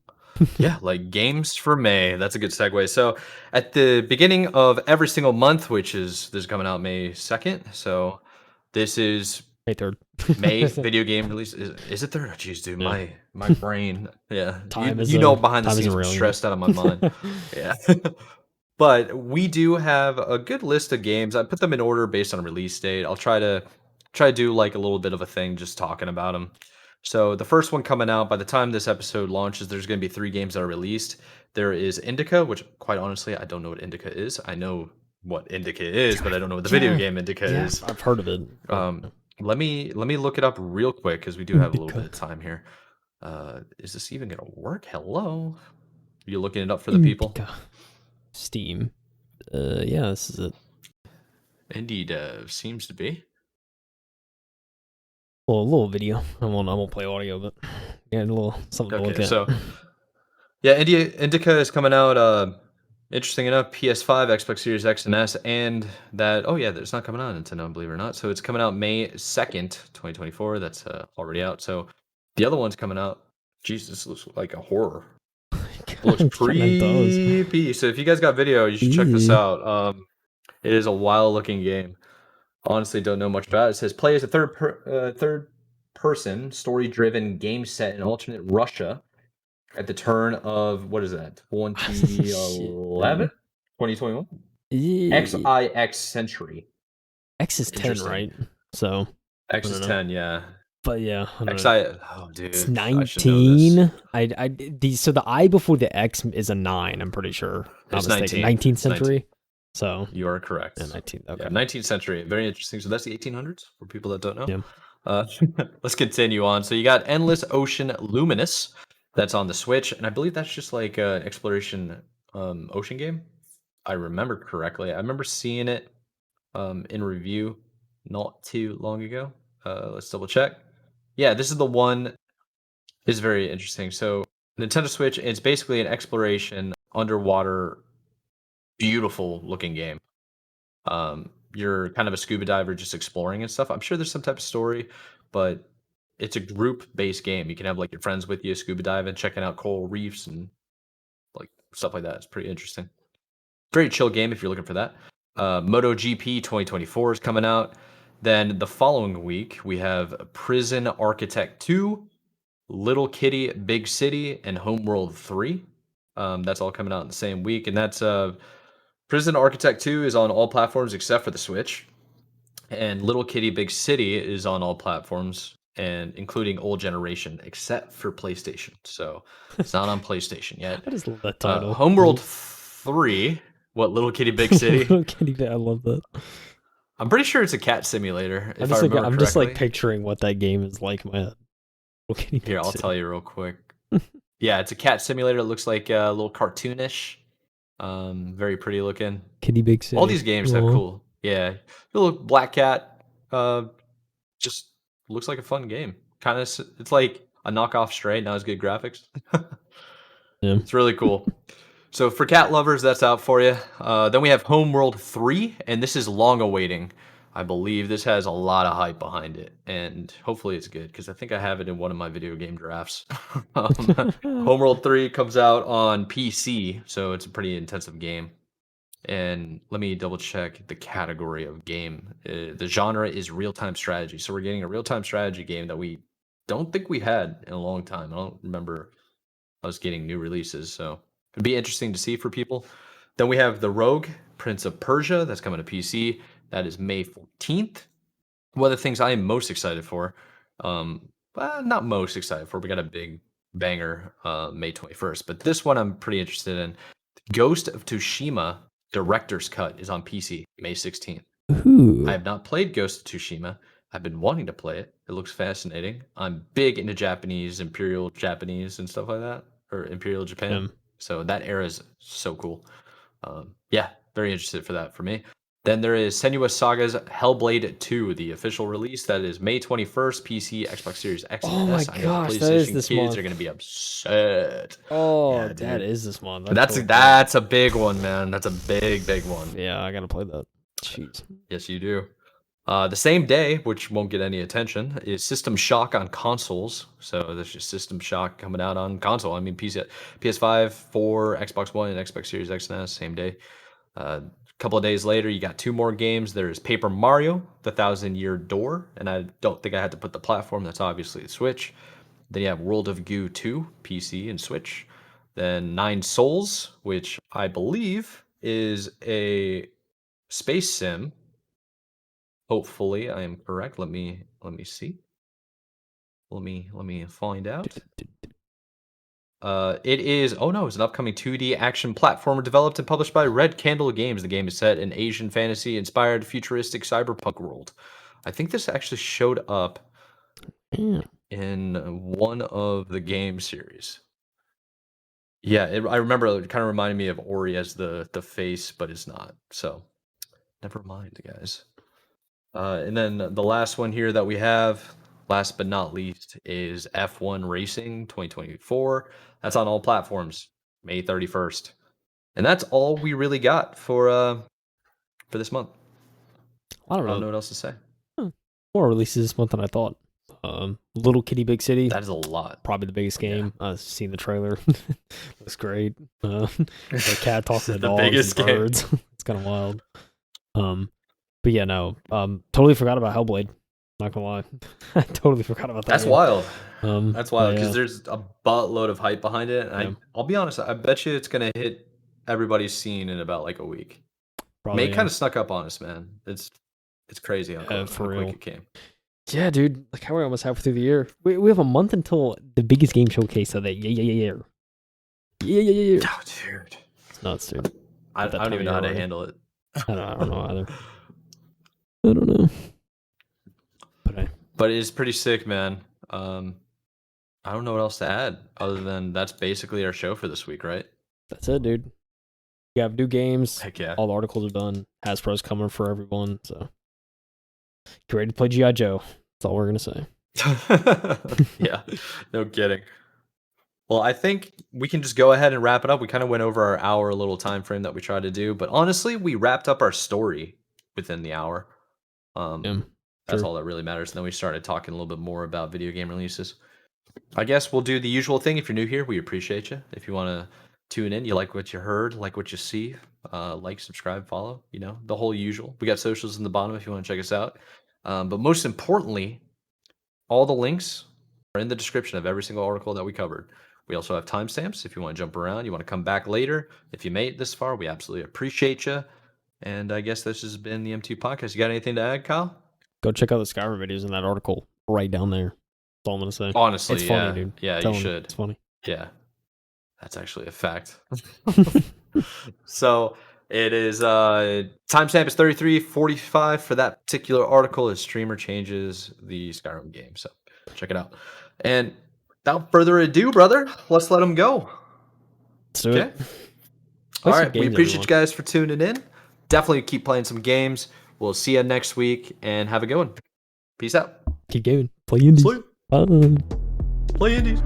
S1: Yeah, like games for May. That's a good segue. So at the beginning of every single month, which is this is coming out May 2nd. So this is
S2: May 3rd.
S1: May video game release. Is it 3rd? Oh, jeez, dude,
S2: Yeah.
S1: my brain. Yeah,
S2: Time
S1: you know behind the
S2: time
S1: scenes,
S2: isn't
S1: I'm
S2: real,
S1: stressed out of my mind. Yeah. But we do have a good list of games. I put them in order based on release date. I'll try to do like a little bit of a thing just talking about them. So the first one coming out by the time this episode launches, there's going to be 3 games that are released. There is Indica, which quite honestly, I don't know what Indica is. I know what Indica is, but I don't know what the video game Indica is.
S2: I've heard of it.
S1: Let me look it up real quick because we do have a little bit of time here. Is this even going to work? Hello? Are you looking it up for the people?
S2: Steam. Yeah, this is it.
S1: Indeed, seems to be.
S2: Well, a little video. I won't play audio, but yeah, a little something to look at.
S1: So yeah, Indica is coming out. Interesting enough, PS5, Xbox Series X and S, and that. Oh yeah, it's not coming out on Nintendo, believe it or not. So it's coming out May 2nd, 2024. That's already out. So the other one's coming out. Jesus, looks like a horror. It looks creepy. So if you guys got video, you should check this out. It is a wild looking game. Honestly, don't know much about it. It says play as a third person story driven game set in alternate Russia at the turn of what is that? 2011? 2021? XIX century.
S2: X is 10, right? So
S1: X is 10, yeah.
S2: But yeah,
S1: oh dude,
S2: it's 19. So the I before the X is a 9. I'm pretty sure.
S1: It's
S2: 19th century. So
S1: you are correct.
S2: Yeah, 19th. Okay.
S1: Yeah, 19th century. Very interesting. So that's the 1800s for people that don't know.
S2: Yeah.
S1: Let's continue on. So you got Endless Ocean Luminous. That's on the Switch, and I believe that's just like an exploration ocean game. I remember correctly. I remember seeing it in review not too long ago. Let's double check. Yeah, this is the one It's very interesting. So Nintendo Switch, it's basically an exploration underwater, beautiful looking game. You're kind of a scuba diver just exploring and stuff. I'm sure there's some type of story, but it's a group based game. You can have like your friends with you scuba diving, checking out coral reefs and like stuff like that. It's pretty interesting. Very chill game if you're looking for that. MotoGP 2024 is coming out. Then the following week we have Prison Architect 2, Little Kitty Big City, and Homeworld 3. That's all coming out in the same week, and that's Prison Architect 2 is on all platforms except for the Switch, and Little Kitty Big City is on all platforms and including old generation except for PlayStation. So it's not on PlayStation yet.
S2: I just love that title.
S1: Homeworld 3, what Little Kitty Big City?
S2: Little Kitty, I love that.
S1: I'm pretty sure it's a cat simulator. If I
S2: I'm
S1: remember
S2: just like
S1: correctly.
S2: picturing what that game is like in my head. Little Kitty Big
S1: Here, I'll
S2: City.
S1: tell you real quick. Yeah, it's a cat simulator. It looks like a little cartoonish. Very pretty looking.
S2: Kitty Big City.
S1: All these games have cool. Yeah, the little black cat. Just looks like a fun game. Kind of, it's like a knockoff Stray, not as good graphics.
S2: Yeah.
S1: It's really cool. So for cat lovers, that's out for you. Then we have Homeworld 3, and this is long awaiting. I believe this has a lot of hype behind it, and hopefully it's good because I think I have it in one of my video game drafts. Homeworld 3 comes out on PC, so it's a pretty intensive game. And let me double check the category of game. The genre is real-time strategy, so we're getting a real-time strategy game that we don't think we had in a long time. I don't remember us getting new releases, so it'd be interesting to see for people. Then we have The Rogue, Prince of Persia, that's coming to PC. That is May 14th. One of the things I am most excited for, not most excited for, we got a big banger May 21st, but this one I'm pretty interested in. Ghost of Tsushima Director's Cut is on PC May 16th.
S2: Ooh.
S1: I have not played Ghost of Tsushima. I've been wanting to play it. It looks fascinating. I'm big into Japanese, Imperial Japanese and stuff like that, or Imperial Japan. So that era is so cool. Yeah, very interested for that for me. Then there is Senua's Saga's Hellblade 2, the official release. That is May 21st, PC, Xbox Series X and
S2: Oh my
S1: S. I know
S2: gosh,
S1: PlayStation
S2: that is this
S1: kids
S2: month.
S1: are going to be upset.
S2: Oh,
S1: Yeah,
S2: that
S1: dude.
S2: is this month.
S1: But that's a big one, man. That's a big one.
S2: Yeah, I gotta play that. Jeez.
S1: Yes, you do. The same day, which won't get any attention, is System Shock on consoles. So there's just System Shock coming out on console. I mean, PS5, 4, Xbox One, and Xbox Series X and S, same day. A couple of days later, you got two more games. There's Paper Mario, The Thousand Year Door, and I don't think I had to put the platform. That's obviously the Switch. Then you have World of Goo 2, PC and Switch. Then Nine Souls, which I believe is a space sim. Hopefully, I am correct. Let me see. Let me find out. It is. Oh no, it's an upcoming 2D action platformer developed and published by Red Candle Games. The game is set in Asian fantasy-inspired futuristic cyberpunk world. I think this actually showed up in one of the game series. Yeah, I remember it kind of reminded me of Ori as the face, but it's not. So, never mind, guys. And then the last one here that we have, last but not least, is F1 Racing 2024. That's on all platforms, May 31st. And that's all we really got for this month.
S2: I don't know
S1: what else to say.
S2: More releases this month than I thought. Little Kitty Big City.
S1: That is a lot.
S2: Probably the biggest game. I've seen the trailer. Looks great. The cat talking to dogs
S1: biggest
S2: and birds. It's kind of wild. But yeah, no. Totally forgot about Hellblade. Not gonna lie. I totally forgot about that.
S1: That's
S2: game.
S1: wild. That's wild because
S2: yeah.
S1: there's a buttload of hype behind it. And I'll be honest, I bet you it's gonna hit everybody's scene in about like a week.
S2: Probably,
S1: May kind of snuck up on us, man. It's crazy how quick it came.
S2: Yeah, dude. Like how we're almost halfway through the year. We have a month until the biggest game showcase of that. Yeah.
S1: Oh, dude.
S2: It's nuts, dude.
S1: I don't even know how to handle it.
S2: I don't know either. I don't know.
S1: But it's pretty sick, man. I don't know what else to add other than that's basically our show for this week, right?
S2: That's it, dude. You have new games.
S1: Heck yeah.
S2: All the articles are done. Hasbro's coming for everyone, so get ready to play G.I. Joe. That's all we're gonna say.
S1: Yeah, no kidding. Well, I think we can just go ahead and wrap it up. We kind of went over our hour little time frame that we tried to do, but honestly, we wrapped up our story within the hour.
S2: Yeah,
S1: That's
S2: true.
S1: all that really matters. And then we started talking a little bit more about video game releases. I guess we'll do the usual thing. If you're new here, we appreciate you. If you want to tune in, you like what you heard, like what you see, like, subscribe, follow, the whole usual. We got socials in the bottom if you want to check us out. But most importantly, all the links are in the description of every single article that we covered. We also have timestamps if you want to jump around, you want to come back later. If you made it this far, we absolutely appreciate you. And I guess this has been the M2 podcast. You got anything to add, Kyle?
S2: Go check out the Skyrim videos in that article right down there. That's all I'm gonna say.
S1: Honestly,
S2: it's funny, dude.
S1: Yeah,
S2: Tell
S1: you
S2: him,
S1: should.
S2: It's funny.
S1: Yeah, that's actually a fact. So it is timestamp is 33:45 for that particular article as streamer changes the Skyrim game. So check it out. And without further ado, brother, let's let him go.
S2: Let's do it.
S1: All
S2: Play some
S1: right. We
S2: games,
S1: appreciate you
S2: everyone.
S1: guys for tuning in. Definitely keep playing some games. We'll see you next week and have a good one. Peace out.
S2: Keep going. Play indies.
S1: Sleep.
S2: Bye.
S1: Play indies.